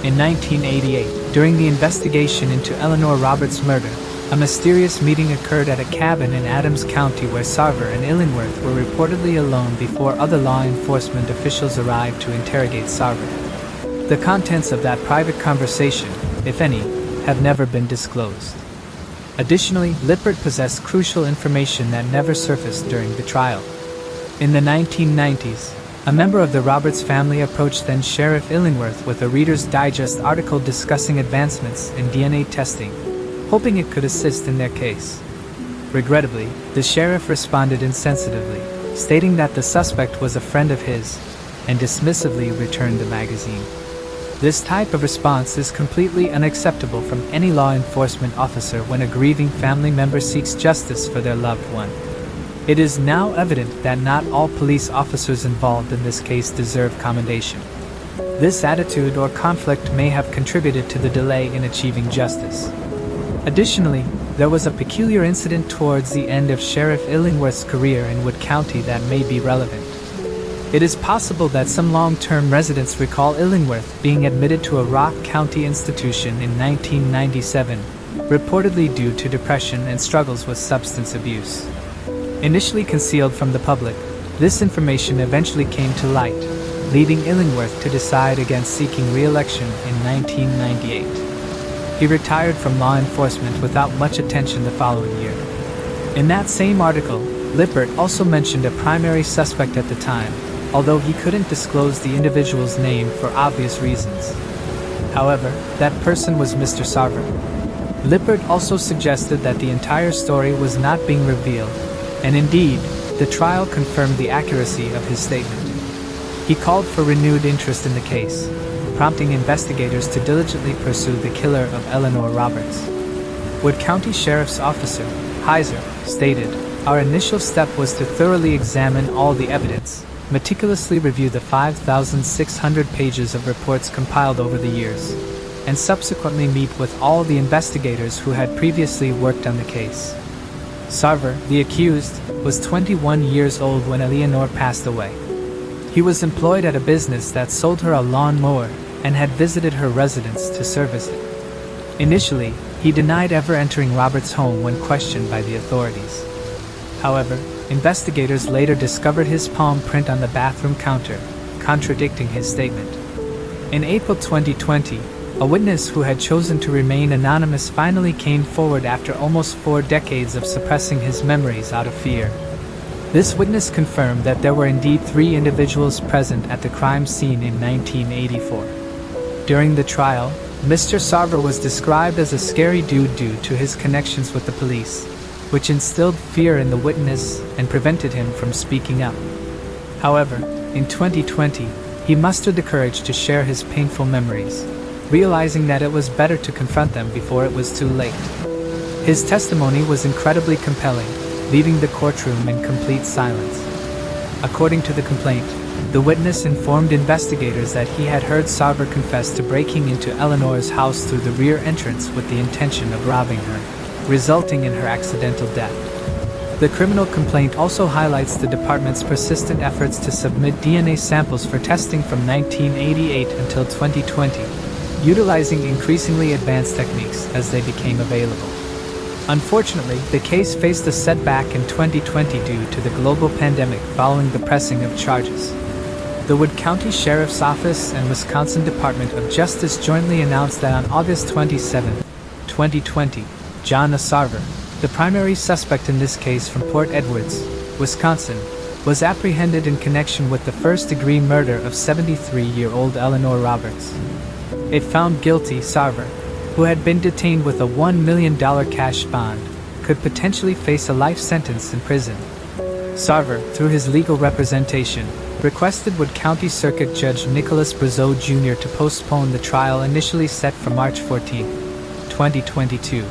In 1988, during the investigation into Eleanor Roberts' murder, a mysterious meeting occurred at a cabin in Adams County where Sarver and Illingworth were reportedly alone before other law enforcement officials arrived to interrogate Sarver. The contents of that private conversation, if any, have never been disclosed. Additionally, Lippert possessed crucial information that never surfaced during the trial. In the 1990s, a member of the Roberts family approached then Sheriff Illingworth with a Reader's Digest article discussing advancements in DNA testing, hoping it could assist in their case. Regrettably, the sheriff responded insensitively, stating that the suspect was a friend of his, and dismissively returned the magazine. This type of response is completely unacceptable from any law enforcement officer when a grieving family member seeks justice for their loved one. It is now evident that not all police officers involved in this case deserve commendation. This attitude or conflict may have contributed to the delay in achieving justice. Additionally, there was a peculiar incident towards the end of Sheriff Illingworth's career in Wood County that may be relevant. It is possible that some long-term residents recall Illingworth being admitted to a Rock County institution in 1997, reportedly due to depression and struggles with substance abuse. Initially concealed from the public, this information eventually came to light, leading Illingworth to decide against seeking re-election in 1998. He retired from law enforcement without much attention the following year. In that same article, Lippert also mentioned a primary suspect at the time, although he couldn't disclose the individual's name for obvious reasons. However, that person was Mr. Sarver. Lippert also suggested that the entire story was not being revealed, and indeed, the trial confirmed the accuracy of his statement. He called for renewed interest in the case, prompting investigators to diligently pursue the killer of Eleanor Roberts. Wood County Sheriff's Officer, Heiser, stated, "Our initial step was to thoroughly examine all the evidence, meticulously review the 5,600 pages of reports compiled over the years, and subsequently meet with all the investigators who had previously worked on the case." Sarver, the accused, was 21 years old when Eleanor passed away. He was employed at a business that sold her a lawn-mower and had visited her residence to service it. Initially, he denied ever entering Robert's home when questioned by the authorities. However, investigators later discovered his palm print on the bathroom counter, contradicting his statement. In April 2020, a witness who had chosen to remain anonymous finally came forward after almost 4 decades of suppressing his memories out of fear. This witness confirmed that there were indeed 3 individuals present at the crime scene in 1984. During the trial, Mr. Sarver was described as a scary dude due to his connections with the police, which instilled fear in the witness and prevented him from speaking up. However, in 2020, he mustered the courage to share his painful memories, realizing that it was better to confront them before it was too late. His testimony was incredibly compelling, leaving the courtroom in complete silence. According to the complaint, the witness informed investigators that he had heard Sarver confess to breaking into Eleanor's house through the rear entrance with the intention of robbing her, resulting in her accidental death. The criminal complaint also highlights the department's persistent efforts to submit DNA samples for testing from 1988 until 2020, utilizing increasingly advanced techniques as they became available. Unfortunately, the case faced a setback in 2020 due to the global pandemic following the pressing of charges. The Wood County Sheriff's Office and Wisconsin Department of Justice jointly announced that on August 27, 2020, John Sarver, the primary suspect in this case from Port Edwards, Wisconsin, was apprehended in connection with the first-degree murder of 73-year-old Eleanor Roberts. It found guilty Sarver, who had been detained with a $1 million cash bond, could potentially face a life sentence in prison. Sarver, through his legal representation, requested Wood County Circuit Judge Nicholas Brazeau Jr. to postpone the trial initially set for March 14, 2022.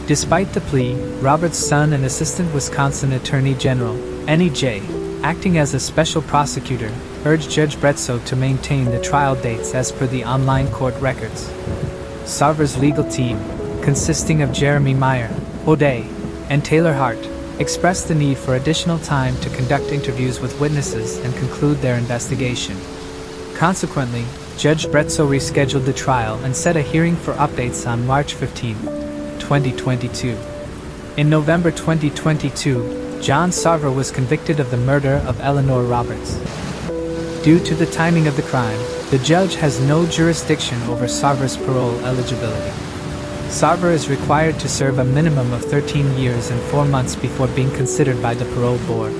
Despite the plea, Roberts' son and Assistant Wisconsin Attorney General, N.E.J., acting as a special prosecutor, urged Judge Brazeau to maintain the trial dates as per the online court records. Sarver's legal team, consisting of Jeremy Meyer, O'Day, and Taylor Hart, expressed the need for additional time to conduct interviews with witnesses and conclude their investigation. Consequently, Judge Brazeau rescheduled the trial and set a hearing for updates on March 15, 2022. In November 2022, John Sarver was convicted of the murder of Eleanor Roberts. Due to the timing of the crime, the judge has no jurisdiction over Sarver's parole eligibility. Sarver is required to serve a minimum of 13 years and 4 months before being considered by the parole board.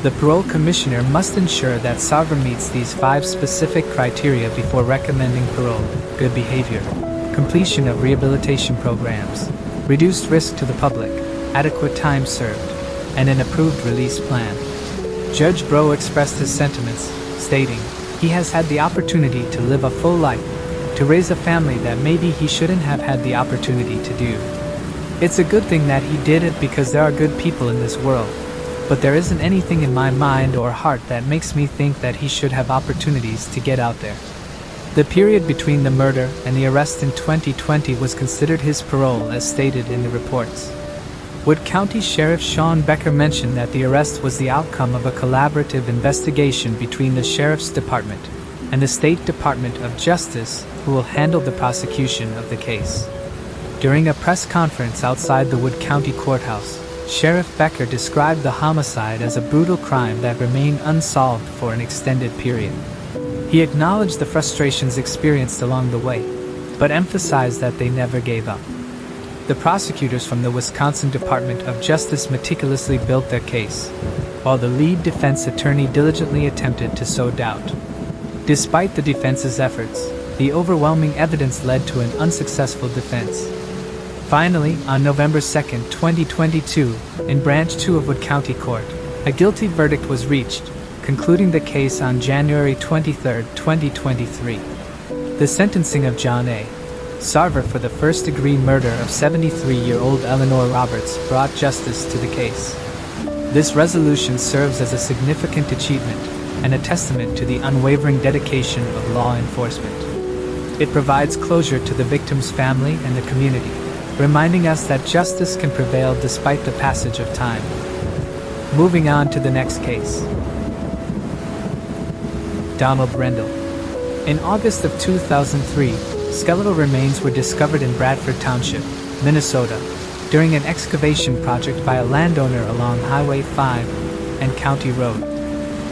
The parole commissioner must ensure that Sarver meets these 5 specific criteria before recommending parole: good behavior, completion of rehabilitation programs, reduced risk to the public, adequate time served, and an approved release plan. Judge Brazeau expressed his sentiments, stating, "He has had the opportunity to live a full life, to raise a family that maybe he shouldn't have had the opportunity to do. It's a good thing that he did it because there are good people in this world, but there isn't anything in my mind or heart that makes me think that he should have opportunities to get out there. The period between the murder and the arrest in 2020 was considered his parole, as stated in the reports. Wood County Sheriff Sean Becker mentioned that the arrest was the outcome of a collaborative investigation between the Sheriff's Department and the State Department of Justice, who will handle the prosecution of the case. During a press conference outside the Wood County Courthouse, Sheriff Becker described the homicide as a brutal crime that remained unsolved for an extended period. He acknowledged the frustrations experienced along the way, but emphasized that they never gave up. The prosecutors from the Wisconsin Department of Justice meticulously built their case, while the lead defense attorney diligently attempted to sow doubt. Despite the defense's efforts, the overwhelming evidence led to an unsuccessful defense. Finally, on November 2, 2022, in Branch 2 of Wood County Court, a guilty verdict was reached, concluding the case on January 23, 2023. The sentencing of John A. Sarver for the first-degree murder of 73-year-old Eleanor Roberts brought justice to the case. This resolution serves as a significant achievement and a testament to the unwavering dedication of law enforcement. It provides closure to the victim's family and the community, reminding us that justice can prevail despite the passage of time. Moving on to the next case. Donald Rendell. In August of 2003, skeletal remains were discovered in Bradford Township, Minnesota, during an excavation project by a landowner along Highway 5 and County Road.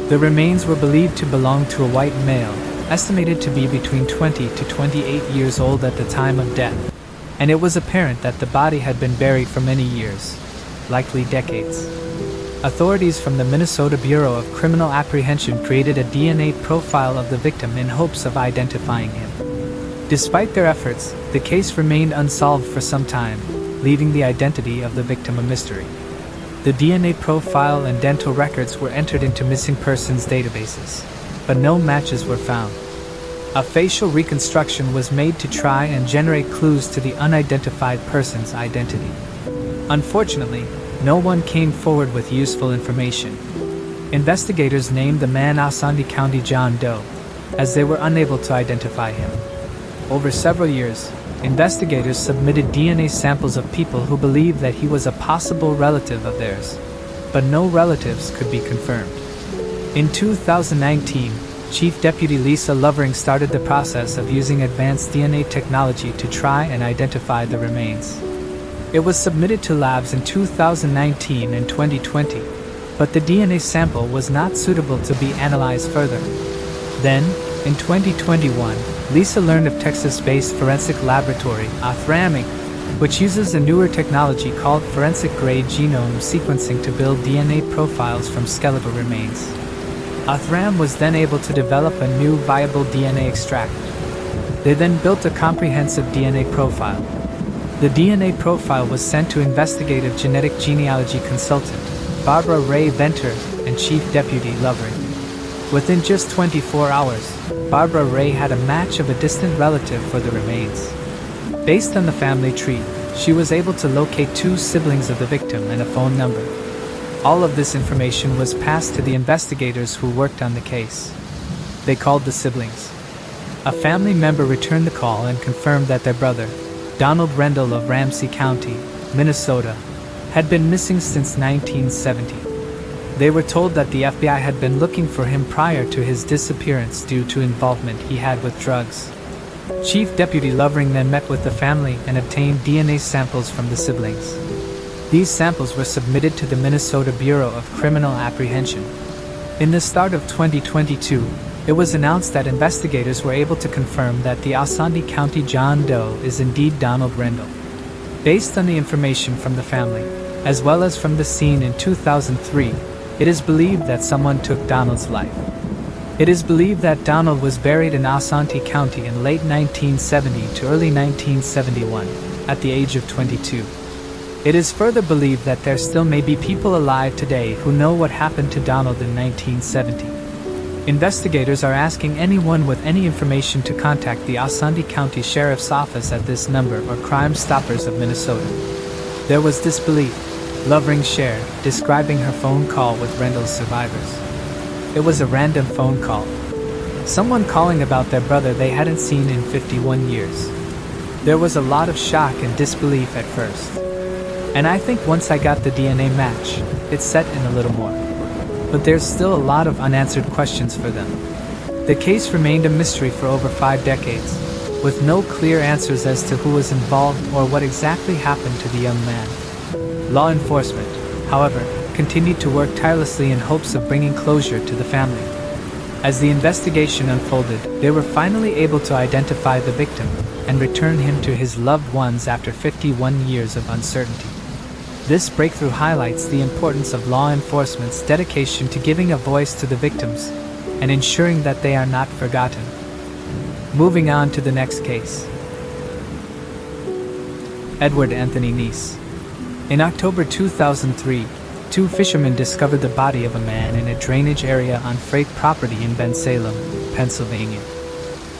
The remains were believed to belong to a white male, estimated to be between 20 to 28 years old at the time of death, and it was apparent that the body had been buried for many years, likely decades. Authorities from the Minnesota Bureau of Criminal Apprehension created a DNA profile of the victim in hopes of identifying him. Despite their efforts, the case remained unsolved for some time, leaving the identity of the victim a mystery. The DNA profile and dental records were entered into missing persons databases, but no matches were found. A facial reconstruction was made to try and generate clues to the unidentified person's identity. Unfortunately, no one came forward with useful information. Investigators named the man Ossande County John Doe, as they were unable to identify him. Over several years, investigators submitted DNA samples of people who believed that he was a possible relative of theirs, but no relatives could be confirmed. In 2019, Chief Deputy Lisa Lovering started the process of using advanced DNA technology to try and identify the remains. It was submitted to labs in 2019 and 2020, but the DNA sample was not suitable to be analyzed further. Then, in 2021, Lisa learned of Texas-based forensic laboratory, Othram, which uses a newer technology called forensic-grade genome sequencing to build DNA profiles from skeletal remains. Othram was then able to develop a new viable DNA extract. They then built a comprehensive DNA profile. The DNA profile was sent to investigative genetic genealogy consultant Barbara Ray Venter and Chief Deputy Lovering. Within just 24 hours, Barbara Ray had a match of a distant relative for the remains. Based on the family tree, she was able to locate 2 siblings of the victim and a phone number. All of this information was passed to the investigators who worked on the case. They called the siblings. A family member returned the call and confirmed that their brother, Donald Rendell of Ramsey County, Minnesota, had been missing since 1970. They were told that the FBI had been looking for him prior to his disappearance due to involvement he had with drugs. Chief Deputy Lovering then met with the family and obtained DNA samples from the siblings. These samples were submitted to the Minnesota Bureau of Criminal Apprehension. In the start of 2022, it was announced that investigators were able to confirm that the Ossande County John Doe is indeed Donald Rendell. Based on the information from the family, as well as from the scene in 2003, it is believed that someone took Donald's life. It is believed that Donald was buried in Ossande County in late 1970 to early 1971, at the age of 22. It is further believed that there still may be people alive today who know what happened to Donald in 1970. Investigators are asking anyone with any information to contact the Osandi County Sheriff's Office at this number or Crime Stoppers of Minnesota. There was disbelief, Lovering shared, describing her phone call with Rendell's survivors. It was a random phone call. Someone calling about their brother they hadn't seen in 51 years. There was a lot of shock and disbelief at first. And I think once I got the DNA match, it set in a little more. But there's still a lot of unanswered questions for them. The case remained a mystery for over 5 decades, with no clear answers as to who was involved or what exactly happened to the young man. Law enforcement, however, continued to work tirelessly in hopes of bringing closure to the family. As the investigation unfolded, they were finally able to identify the victim and return him to his loved ones after 51 years of uncertainty. This breakthrough highlights the importance of law enforcement's dedication to giving a voice to the victims and ensuring that they are not forgotten. Moving on to the next case. Edward Anthony Neese. In October 2003, 2 fishermen discovered the body of a man in a drainage area on freight property in Bensalem, Pennsylvania.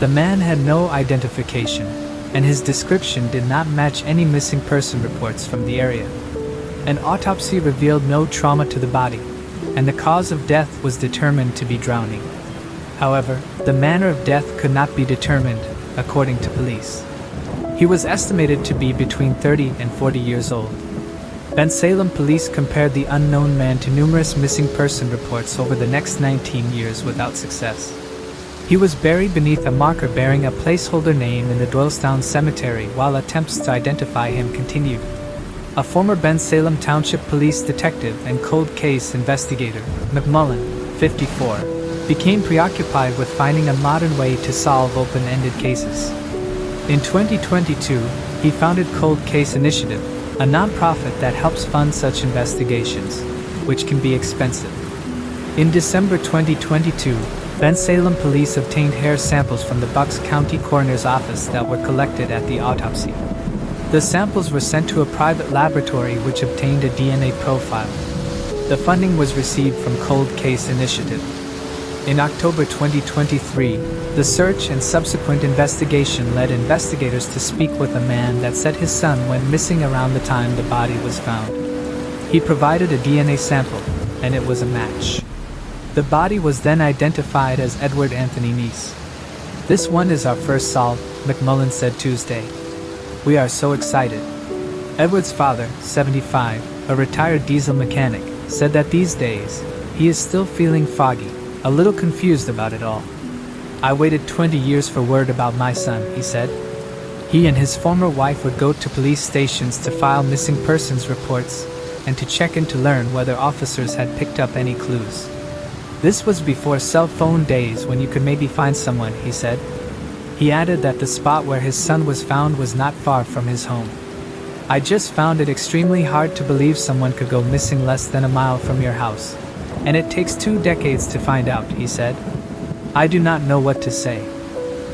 The man had no identification, and his description did not match any missing person reports from the area. An autopsy revealed no trauma to the body, and the cause of death was determined to be drowning. However, the manner of death could not be determined, according to police. He was estimated to be between 30 and 40 years old. Bensalem police compared the unknown man to numerous missing person reports over the next 19 years without success. He was buried beneath a marker bearing a placeholder name in the Doylestown Cemetery while attempts to identify him continued. A former Bensalem Township Police detective and cold case investigator, McMullen, 54, became preoccupied with finding a modern way to solve open-ended cases. In 2022, he founded Cold Case Initiative, a nonprofit that helps fund such investigations, which can be expensive. In December 2022, Bensalem police obtained hair samples from the Bucks County Coroner's Office that were collected at the autopsy. The samples were sent to a private laboratory which obtained a DNA profile. The funding was received from Cold Case Initiative. In October 2023, the search and subsequent investigation led investigators to speak with a man that said his son went missing around the time the body was found. He provided a DNA sample, and it was a match. The body was then identified as Edward Anthony Neese. "This one is our first solve," McMullen said Tuesday. "We are so excited." Edward's father, 75, a retired diesel mechanic, said that these days, he is still feeling foggy, a little confused about it all. "I waited 20 years for word about my son," he said. He and his former wife would go to police stations to file missing persons reports and to check in to learn whether officers had picked up any clues. This was before cell phone days when you could maybe find someone, he said. He added that the spot where his son was found was not far from his home. "I just found it extremely hard to believe someone could go missing less than a mile from your house. And it takes 2 decades to find out," he said. "I do not know what to say.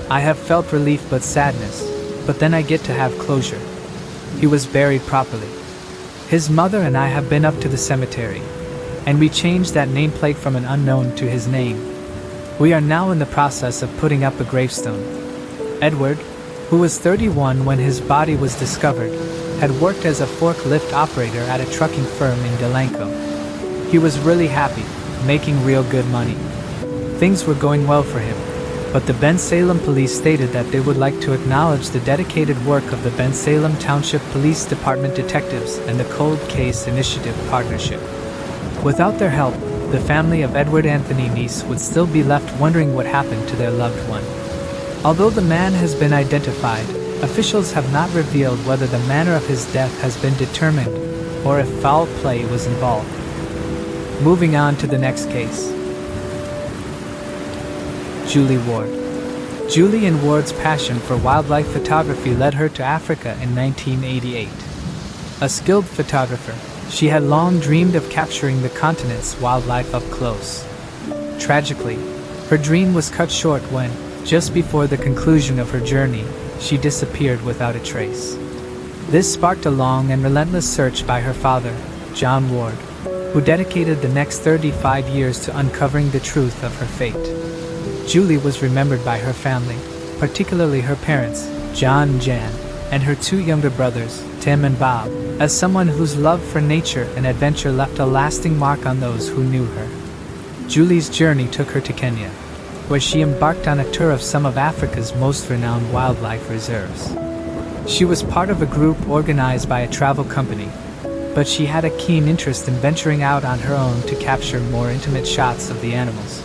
I have felt relief but sadness, but then I get to have closure." He was buried properly. "His mother and I have been up to the cemetery, and we changed that nameplate from an unknown to his name. We are now in the process of putting up a gravestone." Edward, who was 31 when his body was discovered, had worked as a forklift operator at a trucking firm in Delanco. He was really happy, making real good money. Things were going well for him, but the Bensalem police stated that they would like to acknowledge the dedicated work of the Bensalem Township Police Department detectives and the Cold Case Initiative partnership. Without their help, the family of Edward Anthony Neese would still be left wondering what happened to their loved one. Although the man has been identified, officials have not revealed whether the manner of his death has been determined or if foul play was involved. Moving on to the next case. Julie Ward. Julie and Ward's passion for wildlife photography led her to Africa in 1988. A skilled photographer, she had long dreamed of capturing the continent's wildlife up close. Tragically, her dream was cut short when, just before the conclusion of her journey, she disappeared without a trace. This sparked a long and relentless search by her father, John Ward. who dedicated the next 35 years to uncovering the truth of her fate. Julie was remembered by her family, particularly her parents, John and Jan, and her two younger brothers, Tim and Bob, as someone whose love for nature and adventure left a lasting mark on those who knew her. Julie's journey took her to Kenya, where she embarked on a tour of some of Africa's most renowned wildlife reserves. She was part of a group organized by a travel company, but she had a keen interest in venturing out on her own to capture more intimate shots of the animals.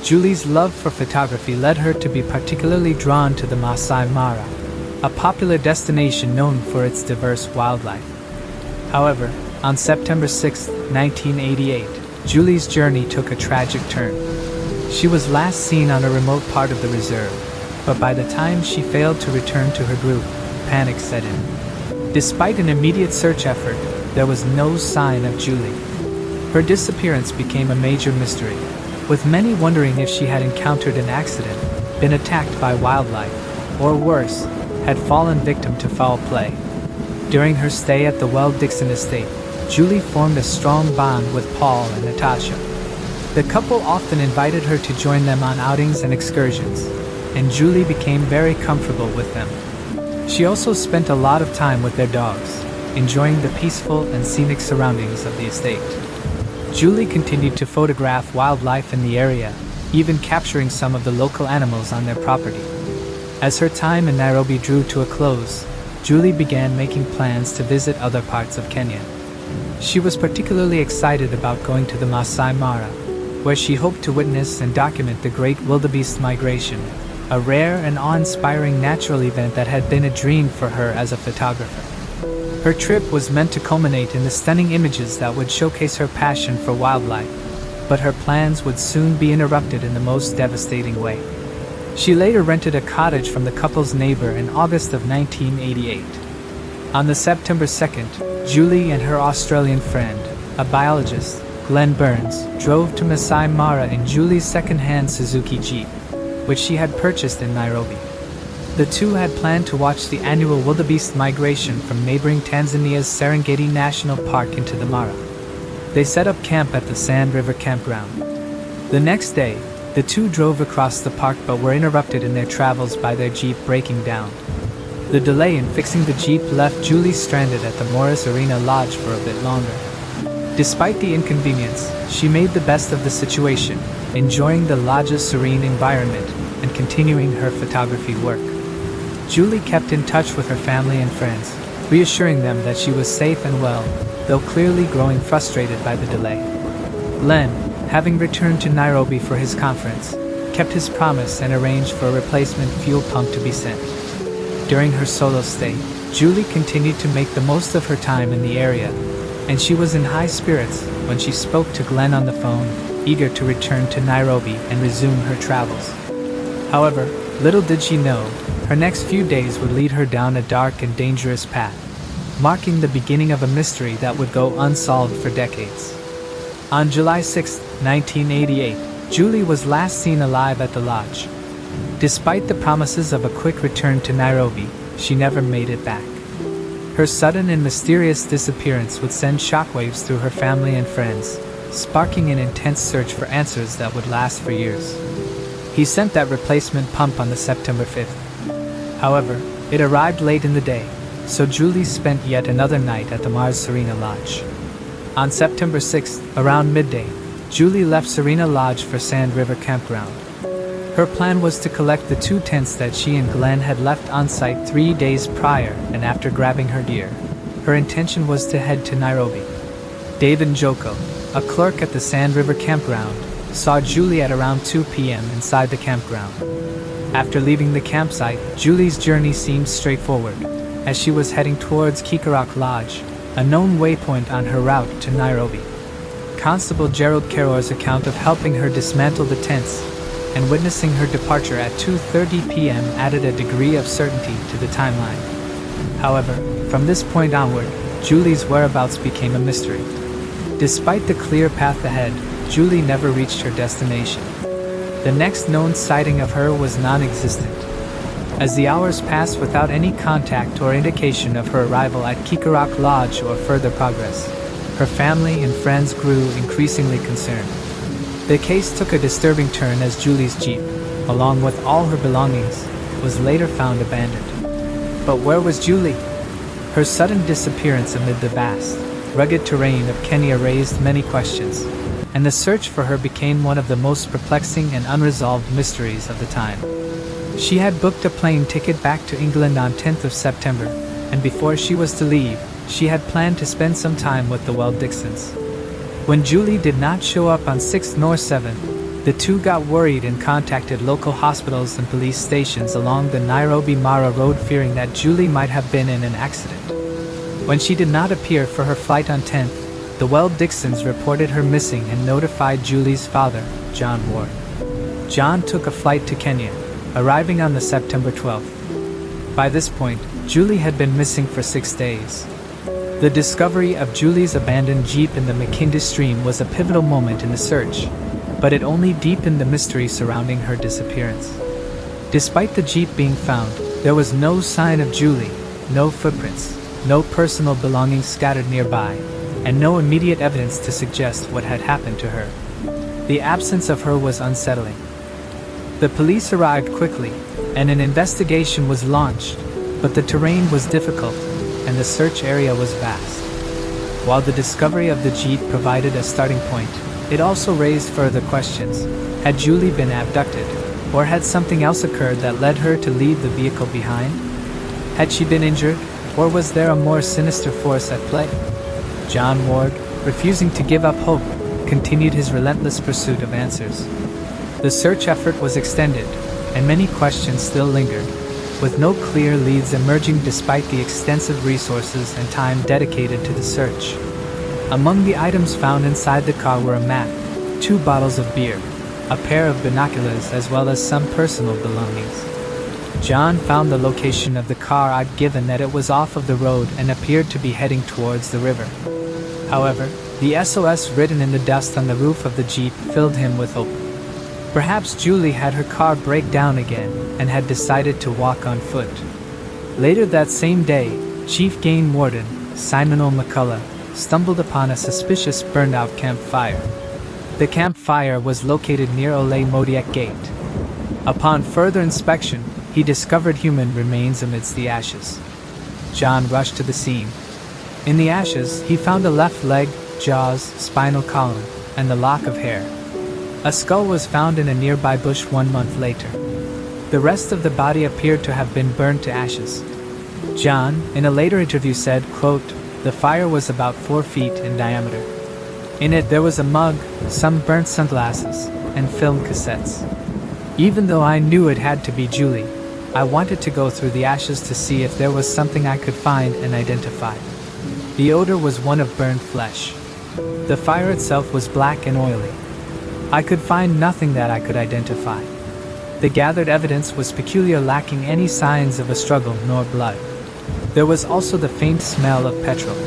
Julie's love for photography led her to be particularly drawn to the Masai Mara, a popular destination known for its diverse wildlife. However, on September 6, 1988, Julie's journey took a tragic turn. She was last seen on a remote part of the reserve, but by the time she failed to return to her group, panic set in. Despite an immediate search effort, there was no sign of Julie. Her disappearance became a major mystery, with many wondering if she had encountered an accident, been attacked by wildlife, or worse, had fallen victim to foul play. During her stay at the Well-Dixon estate, Julie formed a strong bond with Paul and Natasha. The couple often invited her to join them on outings and excursions, and Julie became very comfortable with them. She also spent a lot of time with their dogs, enjoying the peaceful and scenic surroundings of the estate. Julie continued to photograph wildlife in the area, even capturing some of the local animals on their property. As her time in Nairobi drew to a close, Julie began making plans to visit other parts of Kenya. She was particularly excited about going to the Masai Mara, where she hoped to witness and document the Great Wildebeest Migration, a rare and awe-inspiring natural event that had been a dream for her as a photographer. Her trip was meant to culminate in the stunning images that would showcase her passion for wildlife, but her plans would soon be interrupted in the most devastating way. She later rented a cottage from the couple's neighbor in August of 1988. On the September 2nd, Julie and her Australian friend, a biologist, Glenn Burns, drove to Masai Mara in Julie's second-hand Suzuki Jeep, which she had purchased in Nairobi. The two had planned to watch the annual wildebeest migration from neighboring Tanzania's Serengeti National Park into the Mara. They set up camp at the Sand River campground. The next day, the two drove across the park but were interrupted in their travels by their Jeep breaking down. The delay in fixing the Jeep left Julie stranded at the Morris Arena Lodge for a bit longer. Despite the inconvenience, she made the best of the situation, enjoying the lodge's serene environment and continuing her photography work. Julie kept in touch with her family and friends, reassuring them that she was safe and well, though clearly growing frustrated by the delay. Len, having returned to Nairobi for his conference, kept his promise and arranged for a replacement fuel pump to be sent. During her solo stay, Julie continued to make the most of her time in the area, and she was in high spirits when she spoke to Glenn on the phone, eager to return to Nairobi and resume her travels. However, little did she know, her next few days would lead her down a dark and dangerous path, marking the beginning of a mystery that would go unsolved for decades. On July 6, 1988, Julie was last seen alive at the lodge. Despite the promises of a quick return to Nairobi, she never made it back. Her sudden and mysterious disappearance would send shockwaves through her family and friends, sparking an intense search for answers that would last for years. He sent that replacement pump on the September 5th. However, it arrived late in the day, so Julie spent yet another night at the Mars Serena Lodge. On September 6th, around midday, Julie left Serena Lodge for Sand River Campground. Her plan was to collect the two tents that she and Glenn had left on site 3 days prior, and after grabbing her gear, her intention was to head to Nairobi. David Njoko, a clerk at the Sand River Campground, saw Julie at around 2 p.m. inside the campground. After leaving the campsite, Julie's journey seemed straightforward, as she was heading towards Kikarak Lodge, a known waypoint on her route to Nairobi. Constable Gerald Carroll's account of helping her dismantle the tents and witnessing her departure at 2:30 p.m. added a degree of certainty to the timeline. However, from this point onward, Julie's whereabouts became a mystery. Despite the clear path ahead, Julie never reached her destination. The next known sighting of her was non-existent. As the hours passed without any contact or indication of her arrival at Kikarak Lodge or further progress, Her family and friends grew increasingly concerned. The case took a disturbing turn as Julie's Jeep, along with all her belongings, was later found abandoned. But where was Julie? Her sudden disappearance amid the vast, rugged terrain of Kenya raised many questions, and the search for her became one of the most perplexing and unresolved mysteries of the time. She had booked a plane ticket back to England on 10th of September, and before she was to leave, she had planned to spend some time with the Dixons. When Julie did not show up on 6th nor 7th, the two got worried and contacted local hospitals and police stations along the Nairobi-Mara road, fearing that Julie might have been in an accident. When she did not appear for her flight on 10th, the Dixons reported her missing and notified Julie's father, John Ward. John took a flight to Kenya, arriving on the September 12th. By this point, Julie had been missing for 6 days. The discovery of Julie's abandoned Jeep in the Makindi stream was a pivotal moment in the search, but it only deepened the mystery surrounding her disappearance. Despite the Jeep being found, there was no sign of Julie, no footprints, no personal belongings scattered nearby, and no immediate evidence to suggest what had happened to her. The absence of her was unsettling. The police arrived quickly, and an investigation was launched, but the terrain was difficult, and the search area was vast. While the discovery of the Jeep provided a starting point, it also raised further questions. Had Julie been abducted, or had something else occurred that led her to leave the vehicle behind? Had she been injured, or was there a more sinister force at play? John Ward, refusing to give up hope, continued his relentless pursuit of answers. The search effort was extended, and many questions still lingered, with no clear leads emerging despite the extensive resources and time dedicated to the search. Among the items found inside the car were a map, 2 bottles of beer, a pair of binoculars, as well as some personal belongings. John found the location of the car. I'd given that it was off of the road and appeared to be heading towards the river. However, the SOS written in the dust on the roof of the Jeep filled him with hope. Perhaps Julie had her car break down again and had decided to walk on foot. Later that same day, Chief Game Warden, Simon McCullough, stumbled upon a suspicious burned-out campfire. The campfire was located near Ole Modiak Gate. Upon further inspection, he discovered human remains amidst the ashes. John rushed to the scene. In the ashes, he found a left leg, jaws, spinal column, and a lock of hair. A skull was found in a nearby bush 1 month later. The rest of the body appeared to have been burned to ashes. John, in a later interview, said, quote, "The fire was about 4 feet in diameter. In it there was a mug, some burnt sunglasses, and film cassettes. Even though I knew it had to be Julie, I wanted to go through the ashes to see if there was something I could find and identify. The odor was one of burned flesh. The fire itself was black and oily. I could find nothing that I could identify. The gathered evidence was peculiar, lacking any signs of a struggle nor blood. There was also the faint smell of petrol."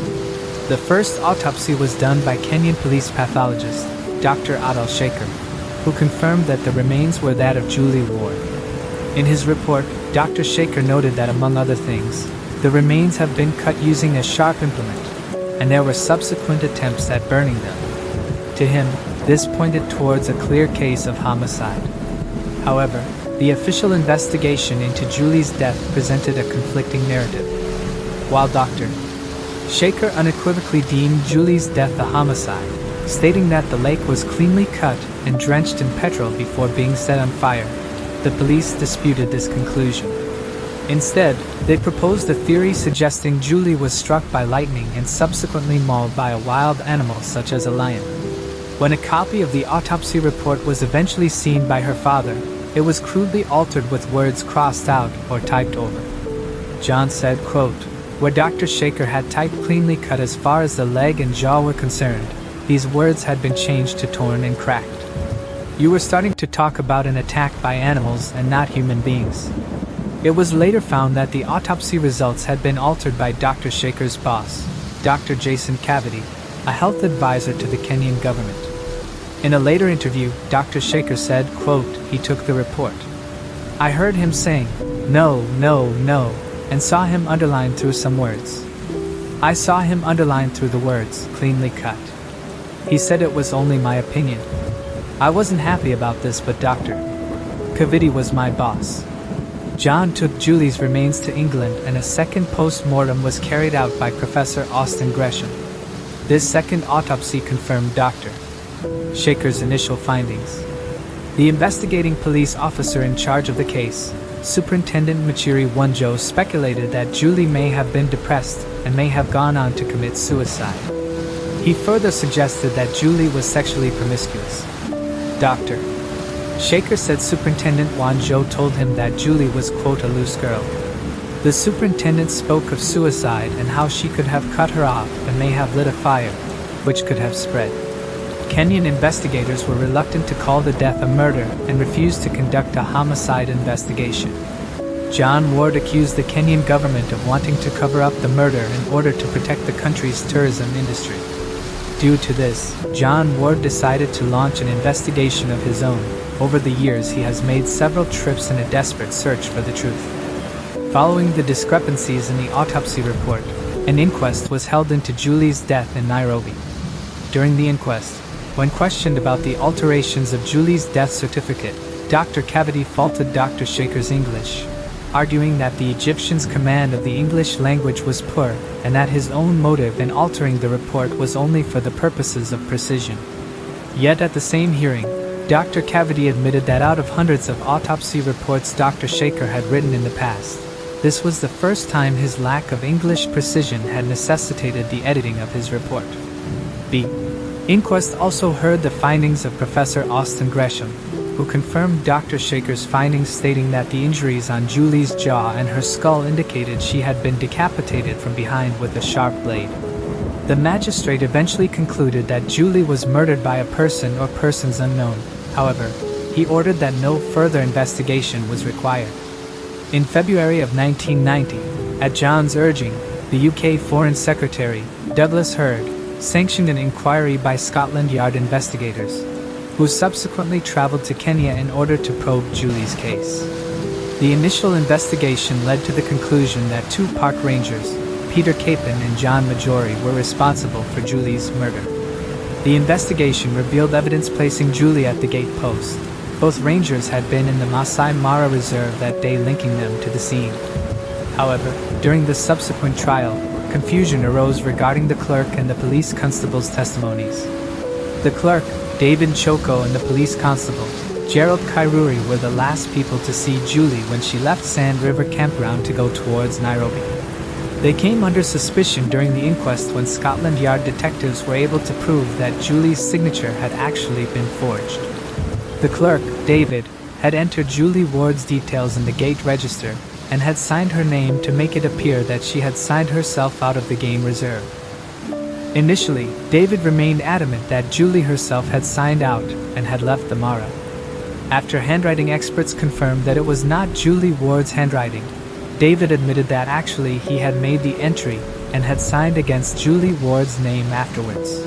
The first autopsy was done by Kenyan police pathologist, Dr. Adel Shaker, who confirmed that the remains were that of Julie Ward. In his report, Dr. Shaker noted that, among other things, the remains have been cut using a sharp implement, and there were subsequent attempts at burning them. To him, this pointed towards a clear case of homicide. However, the official investigation into Julie's death presented a conflicting narrative. While Dr. Shaker unequivocally deemed Julie's death a homicide, stating that the lake was cleanly cut and drenched in petrol before being set on fire, the police disputed this conclusion. Instead, they proposed a theory suggesting Julie was struck by lightning and subsequently mauled by a wild animal such as a lion. When a copy of the autopsy report was eventually seen by her father, it was crudely altered with words crossed out or typed over. John said, quote, "Where Dr. Shaker had typed cleanly cut as far as the leg and jaw were concerned, these words had been changed to torn and cracked. You were starting to talk about an attack by animals and not human beings." It was later found that the autopsy results had been altered by Dr. Shaker's boss, Dr. Jason Cavity, a health advisor to the Kenyan government. In a later interview, Dr. Shaker said, quote, "He took the report. I heard him saying, 'No, no, no,' and saw him underline through some words. I saw him underline through the words, cleanly cut. He said it was only my opinion. I wasn't happy about this, but Dr. Cavity was my boss. John took Julie's remains to England and a second post-mortem was carried out by Professor Austin Gresham. This second autopsy confirmed Dr. Shaker's initial findings. The investigating police officer in charge of the case, Superintendent Machiri Wanjo, speculated that Julie may have been depressed and may have gone on to commit suicide. He further suggested that Julie was sexually promiscuous. Dr. Shaker said Superintendent Wanjo told him that Julie was, quote, a loose girl. The superintendent spoke of suicide and how she could have cut her off and may have lit a fire, which could have spread. Kenyan investigators were reluctant to call the death a murder and refused to conduct a homicide investigation. John Ward accused the Kenyan government of wanting to cover up the murder in order to protect the country's tourism industry. Due to this, John Ward decided to launch an investigation of his own. Over the years, he has made several trips in a desperate search for the truth. Following the discrepancies in the autopsy report, an inquest was held into Julie's death in Nairobi. During the inquest, when questioned about the alterations of Julie's death certificate, Dr. Cavity faulted Dr. Shaker's English, arguing that the Egyptian's command of the English language was poor and that his own motive in altering the report was only for the purposes of precision. Yet at the same hearing, Dr. Cavity admitted that out of hundreds of autopsy reports Dr. Shaker had written in the past, this was the first time his lack of English precision had necessitated the editing of his report. The inquest also heard the findings of Professor Austin Gresham, who confirmed Dr. Shaker's findings, stating that the injuries on Julie's jaw and her skull indicated she had been decapitated from behind with a sharp blade. The magistrate eventually concluded that Julie was murdered by a person or persons unknown. However, he ordered that no further investigation was required. In February of 1990, at John's urging, the UK Foreign Secretary, Douglas Hurd, sanctioned an inquiry by Scotland Yard investigators, who subsequently travelled to Kenya in order to probe Julie's case. The initial investigation led to the conclusion that two park rangers, Peter Capon and John Majori, were responsible for Julie's murder. The investigation revealed evidence placing Julie at the gate post. Both rangers had been in the Masai Mara Reserve that day, linking them to the scene. However, during the subsequent trial, confusion arose regarding the clerk and the police constable's testimonies. The clerk, David Choko, and the police constable, Gerald Kairuri, were the last people to see Julie when she left Sand River Campground to go towards Nairobi. They came under suspicion during the inquest when Scotland Yard detectives were able to prove that Julie's signature had actually been forged. The clerk, David, had entered Julie Ward's details in the gate register and had signed her name to make it appear that she had signed herself out of the game reserve. Initially, David remained adamant that Julie herself had signed out and had left the Mara. After handwriting experts confirmed that it was not Julie Ward's handwriting, David admitted that actually he had made the entry and had signed against Julie Ward's name afterwards.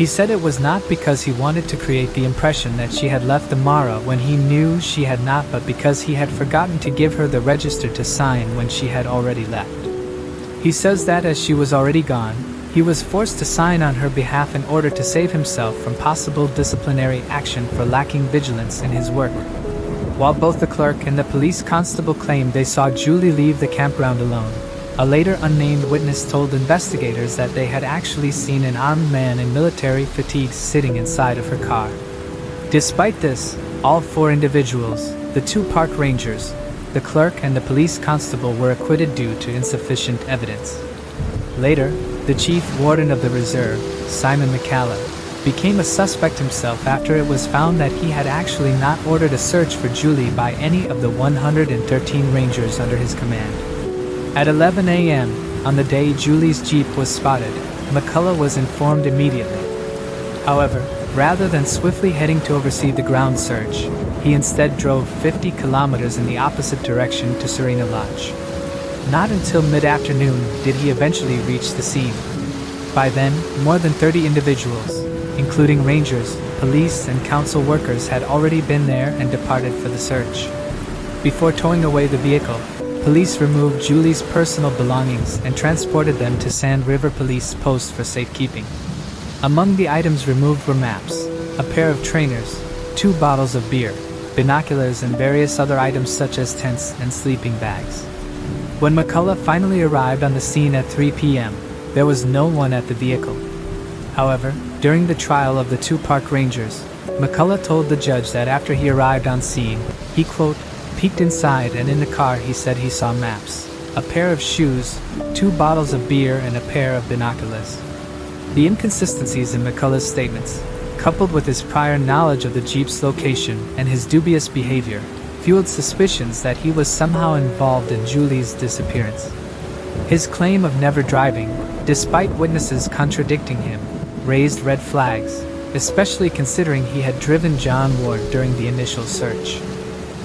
He said it was not because he wanted to create the impression that she had left the Mara when he knew she had not, but because he had forgotten to give her the register to sign when she had already left. He says that as she was already gone, he was forced to sign on her behalf in order to save himself from possible disciplinary action for lacking vigilance in his work. While both the clerk and the police constable claimed they saw Julie leave the campground alone, a later unnamed witness told investigators that they had actually seen an armed man in military fatigues sitting inside of her car. Despite this, all four individuals, the two park rangers, the clerk and the police constable, were acquitted due to insufficient evidence. Later, the chief warden of the reserve, Simon McCalla, became a suspect himself after it was found that he had actually not ordered a search for Julie by any of the 113 rangers under his command. At 11 a.m., on the day Julie's jeep was spotted, McCullough was informed immediately. However, rather than swiftly heading to oversee the ground search, he instead drove 50 kilometers in the opposite direction to Serena Lodge. Not until mid-afternoon did he eventually reach the scene. By then, more than 30 individuals, including rangers, police, and council workers, had already been there and departed for the search. Before towing away the vehicle, police removed Julie's personal belongings and transported them to Sand River Police Post for safekeeping. Among the items removed were maps, a pair of trainers, 2 bottles of beer, binoculars and various other items such as tents and sleeping bags. When McCullough finally arrived on the scene at 3 p.m., there was no one at the vehicle. However, during the trial of the 2 park rangers, McCullough told the judge that after he arrived on scene, he, quote, peeked inside and in the car he said he saw maps, a pair of shoes, 2 bottles of beer and a pair of binoculars. The inconsistencies in McCullough's statements, coupled with his prior knowledge of the Jeep's location and his dubious behavior, fueled suspicions that he was somehow involved in Julie's disappearance. His claim of never driving, despite witnesses contradicting him, raised red flags, especially considering he had driven John Ward during the initial search.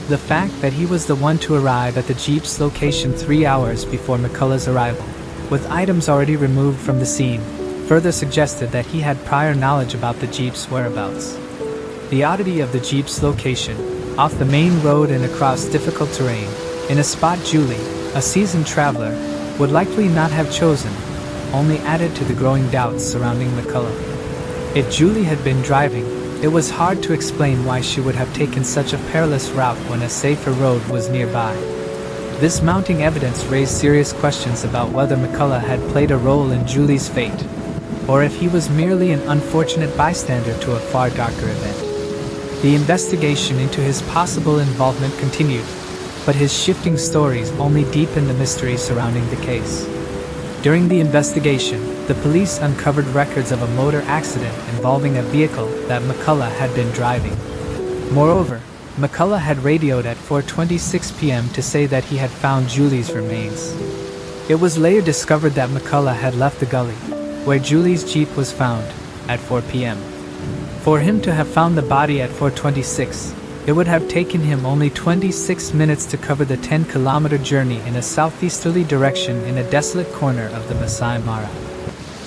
The fact that he was the one to arrive at the Jeep's location 3 hours before McCullough's arrival, with items already removed from the scene, further suggested that he had prior knowledge about the Jeep's whereabouts. The oddity of the Jeep's location, off the main road and across difficult terrain, in a spot Julie, a seasoned traveler, would likely not have chosen, only added to the growing doubts surrounding McCullough. If Julie had been driving, it was hard to explain why she would have taken such a perilous route when a safer road was nearby. This mounting evidence raised serious questions about whether McCullough had played a role in Julie's fate, or if he was merely an unfortunate bystander to a far darker event. The investigation into his possible involvement continued, but his shifting stories only deepened the mystery surrounding the case. During the investigation, the police uncovered records of a motor accident involving a vehicle that McCullough had been driving. Moreover, McCullough had radioed at 4:26 p.m. to say that he had found Julie's remains. It was later discovered that McCullough had left the gully, where Julie's Jeep was found, at 4 p.m. For him to have found the body at 4:26, it would have taken him only 26 minutes to cover the 10-kilometer journey in a southeasterly direction in a desolate corner of the Masai Mara.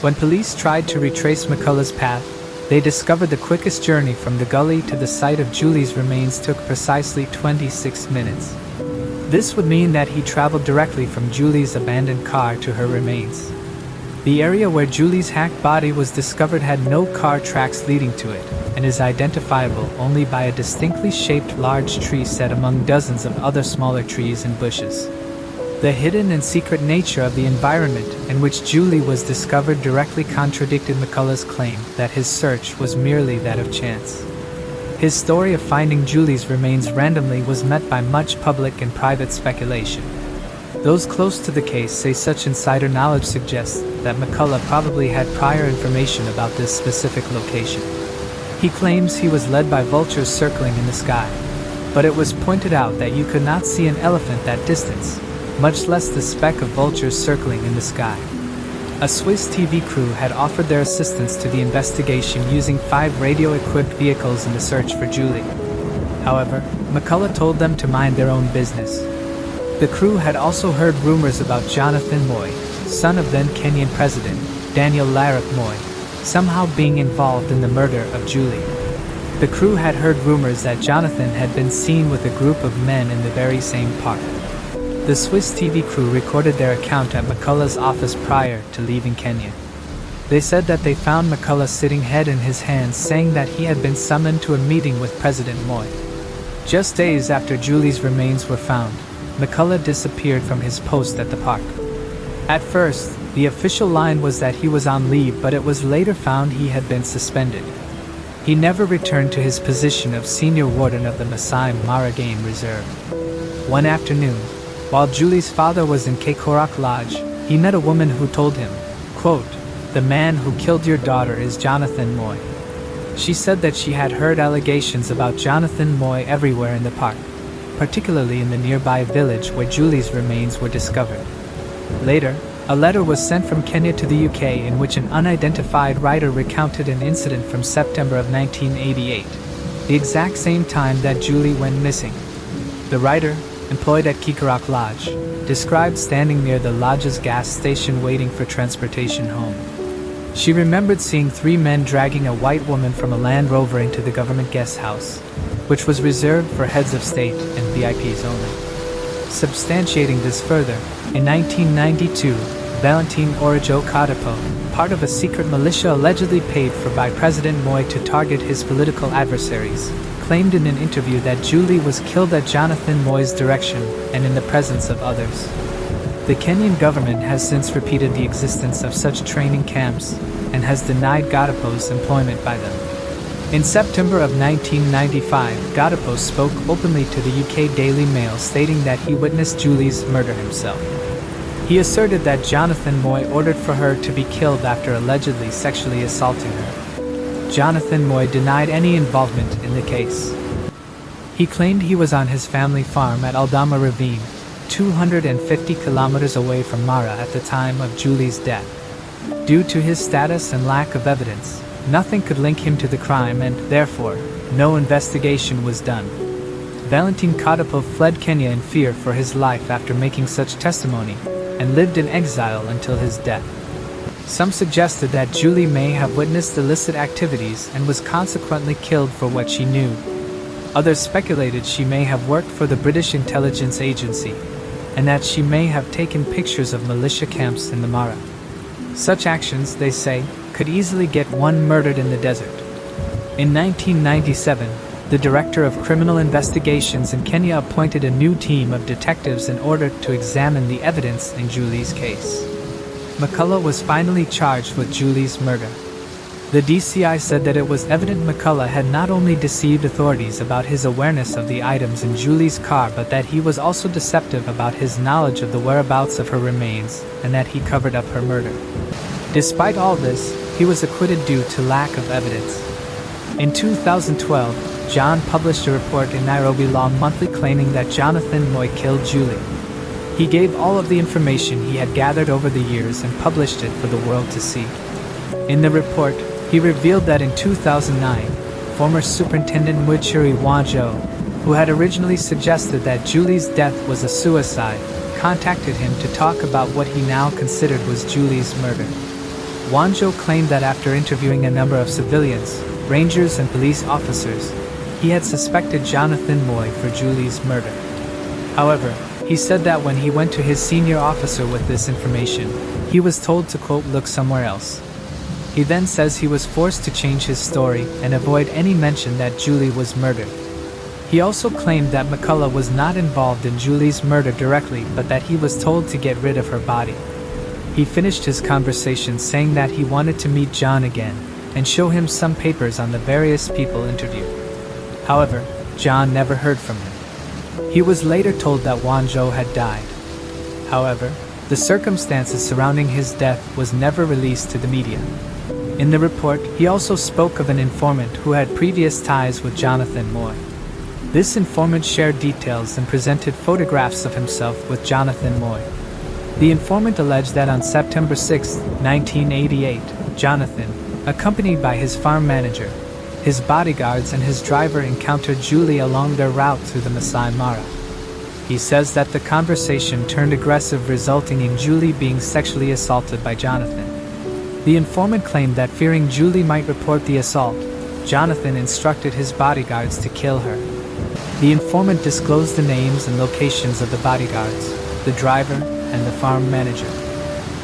When police tried to retrace McCullough's path, they discovered the quickest journey from the gully to the site of Julie's remains took precisely 26 minutes. This would mean that he traveled directly from Julie's abandoned car to her remains. The area where Julie's hacked body was discovered had no car tracks leading to it, and is identifiable only by a distinctly shaped large tree set among dozens of other smaller trees and bushes. The hidden and secret nature of the environment in which Julie was discovered directly contradicted McCullough's claim that his search was merely that of chance. His story of finding Julie's remains randomly was met by much public and private speculation. Those close to the case say such insider knowledge suggests that McCullough probably had prior information about this specific location. He claims he was led by vultures circling in the sky, but it was pointed out that you could not see an elephant that distance, much less the speck of vultures circling in the sky. A Swiss TV crew had offered their assistance to the investigation using 5 radio-equipped vehicles in the search for Julie. However, McCullough told them to mind their own business. The crew had also heard rumors about Jonathan Moy, son of then Kenyan President Daniel Arap Moi, somehow being involved in the murder of Julie. The crew had heard rumors that Jonathan had been seen with a group of men in the very same park. The Swiss TV crew recorded their account at McCullough's office prior to leaving Kenya. They said that they found McCullough sitting head in his hands, saying that he had been summoned to a meeting with President Moi. Just days after Julie's remains were found, McCullough disappeared from his post at the park. At first, the official line was that he was on leave, but it was later found he had been suspended. He never returned to his position of senior warden of the Masai Mara Game Reserve. One afternoon, while Julie's father was in Kekorak Lodge, he met a woman who told him, quote, "The man who killed your daughter is Jonathan Moy." She said that she had heard allegations about Jonathan Moy everywhere in the park, particularly in the nearby village where Julie's remains were discovered. Later, a letter was sent from Kenya to the UK in which an unidentified writer recounted an incident from September of 1988, the exact same time that Julie went missing. The writer, employed at Kekorak Lodge, described standing near the lodge's gas station waiting for transportation home. She remembered seeing 3 men dragging a white woman from a Land Rover into the government guest house, which was reserved for heads of state and VIPs only. Substantiating this further, in 1992, Valentin Orijo Kadapo, part of a secret militia allegedly paid for by President Moi to target his political adversaries, claimed in an interview that Julie was killed at Jonathan Moi's direction and in the presence of others. The Kenyan government has since repeated the existence of such training camps and has denied Gadapo's employment by them. In September of 1995, Gadapo spoke openly to the UK Daily Mail stating that he witnessed Julie's murder himself. He asserted that Jonathan Moi ordered for her to be killed after allegedly sexually assaulting her. Jonathan Moi denied any involvement in the case. He claimed he was on his family farm at Aldama Ravine, 250 kilometers away from Mara at the time of Julie's death. Due to his status and lack of evidence, nothing could link him to the crime and, therefore, no investigation was done. Valentin Kadapo fled Kenya in fear for his life after making such testimony, and lived in exile until his death. Some suggested that Julie may have witnessed illicit activities and was consequently killed for what she knew. Others speculated she may have worked for the British intelligence agency, and that she may have taken pictures of militia camps in the Mara. Such actions, they say, could easily get one murdered in the desert. In 1997, the Director of Criminal Investigations in Kenya appointed a new team of detectives in order to examine the evidence in Julie's case. McCullough was finally charged with Julie's murder. The DCI said that it was evident McCullough had not only deceived authorities about his awareness of the items in Julie's car but that he was also deceptive about his knowledge of the whereabouts of her remains and that he covered up her murder. Despite all this, he was acquitted due to lack of evidence. In 2012, John published a report in Nairobi Law Monthly claiming that Jonathan Moi killed Julie. He gave all of the information he had gathered over the years and published it for the world to see. In the report, he revealed that in 2009, former Superintendent Muchiri Wanjo, who had originally suggested that Julie's death was a suicide, contacted him to talk about what he now considered was Julie's murder. Wanjo claimed that after interviewing a number of civilians, rangers and police officers, he had suspected Jonathan Moi for Julie's murder. However, he said that when he went to his senior officer with this information, he was told to quote, "look somewhere else." He then says he was forced to change his story and avoid any mention that Julie was murdered. He also claimed that McCullough was not involved in Julie's murder directly but that he was told to get rid of her body. He finished his conversation saying that he wanted to meet John again and show him some papers on the various people interviewed. However, John never heard from him. He was later told that Wanjo had died. However, the circumstances surrounding his death was never released to the media. In the report, he also spoke of an informant who had previous ties with Jonathan Moi. This informant shared details and presented photographs of himself with Jonathan Moi. The informant alleged that on September 6, 1988, Jonathan, accompanied by his farm manager, his bodyguards and his driver encountered Julie along their route through the Masai Mara. He says that the conversation turned aggressive, resulting in Julie being sexually assaulted by Jonathan. The informant claimed that fearing Julie might report the assault, Jonathan instructed his bodyguards to kill her. The informant disclosed the names and locations of the bodyguards, the driver, and the farm manager.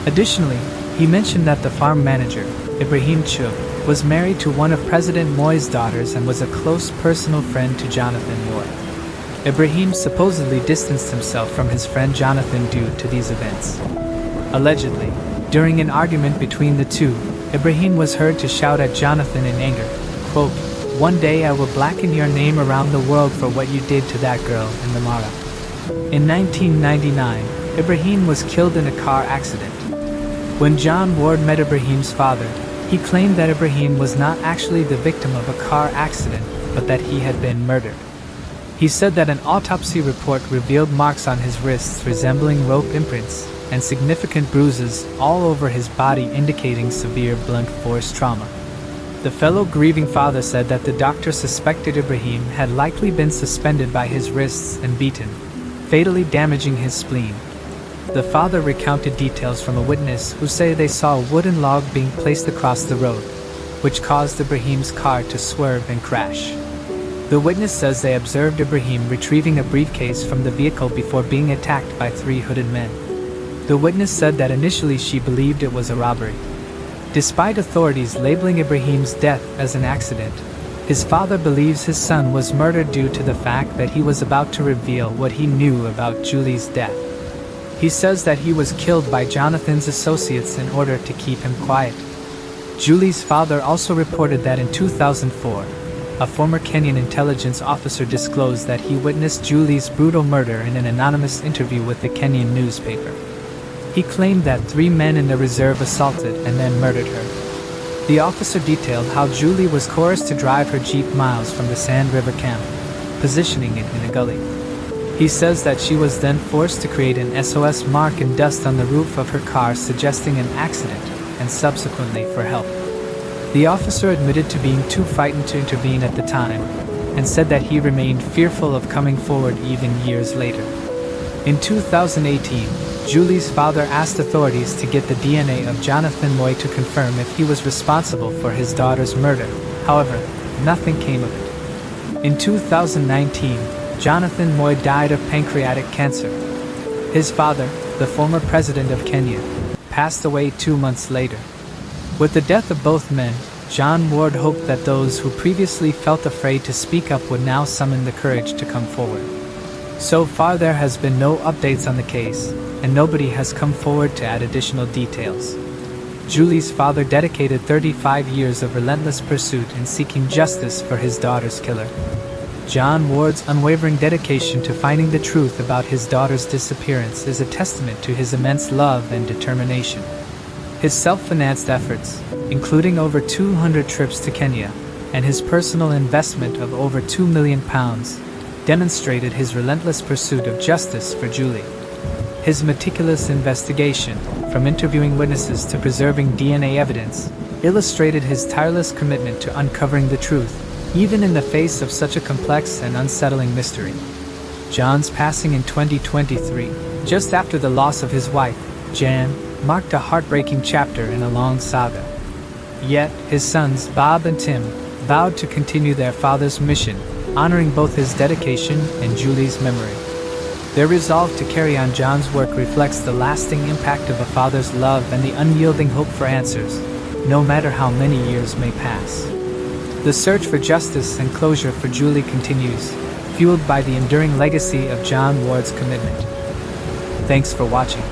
Additionally, he mentioned that the farm manager, Ibrahim Chub, was married to one of President Moi's daughters and was a close personal friend to Jonathan Moi. Ibrahim supposedly distanced himself from his friend Jonathan due to these events. Allegedly, during an argument between the two, Ibrahim was heard to shout at Jonathan in anger, quote, "One day I will blacken your name around the world for what you did to that girl in the Mara." In 1999, Ibrahim was killed in a car accident. When John Ward met Ibrahim's father, he claimed that Ibrahim was not actually the victim of a car accident, but that he had been murdered. He said that an autopsy report revealed marks on his wrists resembling rope imprints and significant bruises all over his body indicating severe blunt force trauma. The fellow grieving father said that the doctor suspected Ibrahim had likely been suspended by his wrists and beaten, fatally damaging his spleen. The father recounted details from a witness who say they saw a wooden log being placed across the road, which caused Ibrahim's car to swerve and crash. The witness says they observed Ibrahim retrieving a briefcase from the vehicle before being attacked by 3 hooded men. The witness said that initially she believed it was a robbery. Despite authorities labeling Ibrahim's death as an accident, his father believes his son was murdered due to the fact that he was about to reveal what he knew about Julie's death. He says that he was killed by Jonathan's associates in order to keep him quiet. Julie's father also reported that in 2004, a former Kenyan intelligence officer disclosed that he witnessed Julie's brutal murder in an anonymous interview with the Kenyan newspaper. He claimed that 3 men in the reserve assaulted and then murdered her. The officer detailed how Julie was coerced to drive her jeep miles from the Sand River camp, positioning it in a gully. He says that she was then forced to create an SOS mark in dust on the roof of her car, suggesting an accident, and subsequently for help. The officer admitted to being too frightened to intervene at the time, and said that he remained fearful of coming forward even years later. In 2018, Julie's father asked authorities to get the DNA of Jonathan Moy to confirm if he was responsible for his daughter's murder. However, nothing came of it. In 2019, Jonathan Moy died of pancreatic cancer. His father, the former president of Kenya, passed away 2 months later. With the death of both men, John Ward hoped that those who previously felt afraid to speak up would now summon the courage to come forward. So far there has been no updates on the case, and nobody has come forward to add additional details. Julie's father dedicated 35 years of relentless pursuit in seeking justice for his daughter's killer. John Ward's unwavering dedication to finding the truth about his daughter's disappearance is a testament to his immense love and determination. His self-financed efforts, including over 200 trips to Kenya, and his personal investment of over £2 million, demonstrated his relentless pursuit of justice for Julie. His meticulous investigation, from interviewing witnesses to preserving DNA evidence, illustrated his tireless commitment to uncovering the truth, even in the face of such a complex and unsettling mystery. John's passing in 2023, just after the loss of his wife, Jan, marked a heartbreaking chapter in a long saga. Yet, his sons, Bob and Tim, vowed to continue their father's mission, honoring both his dedication and Julie's memory. Their resolve to carry on John's work reflects the lasting impact of a father's love and the unyielding hope for answers, no matter how many years may pass. The search for justice and closure for Julie continues, fueled by the enduring legacy of John Ward's commitment. Thanks for watching.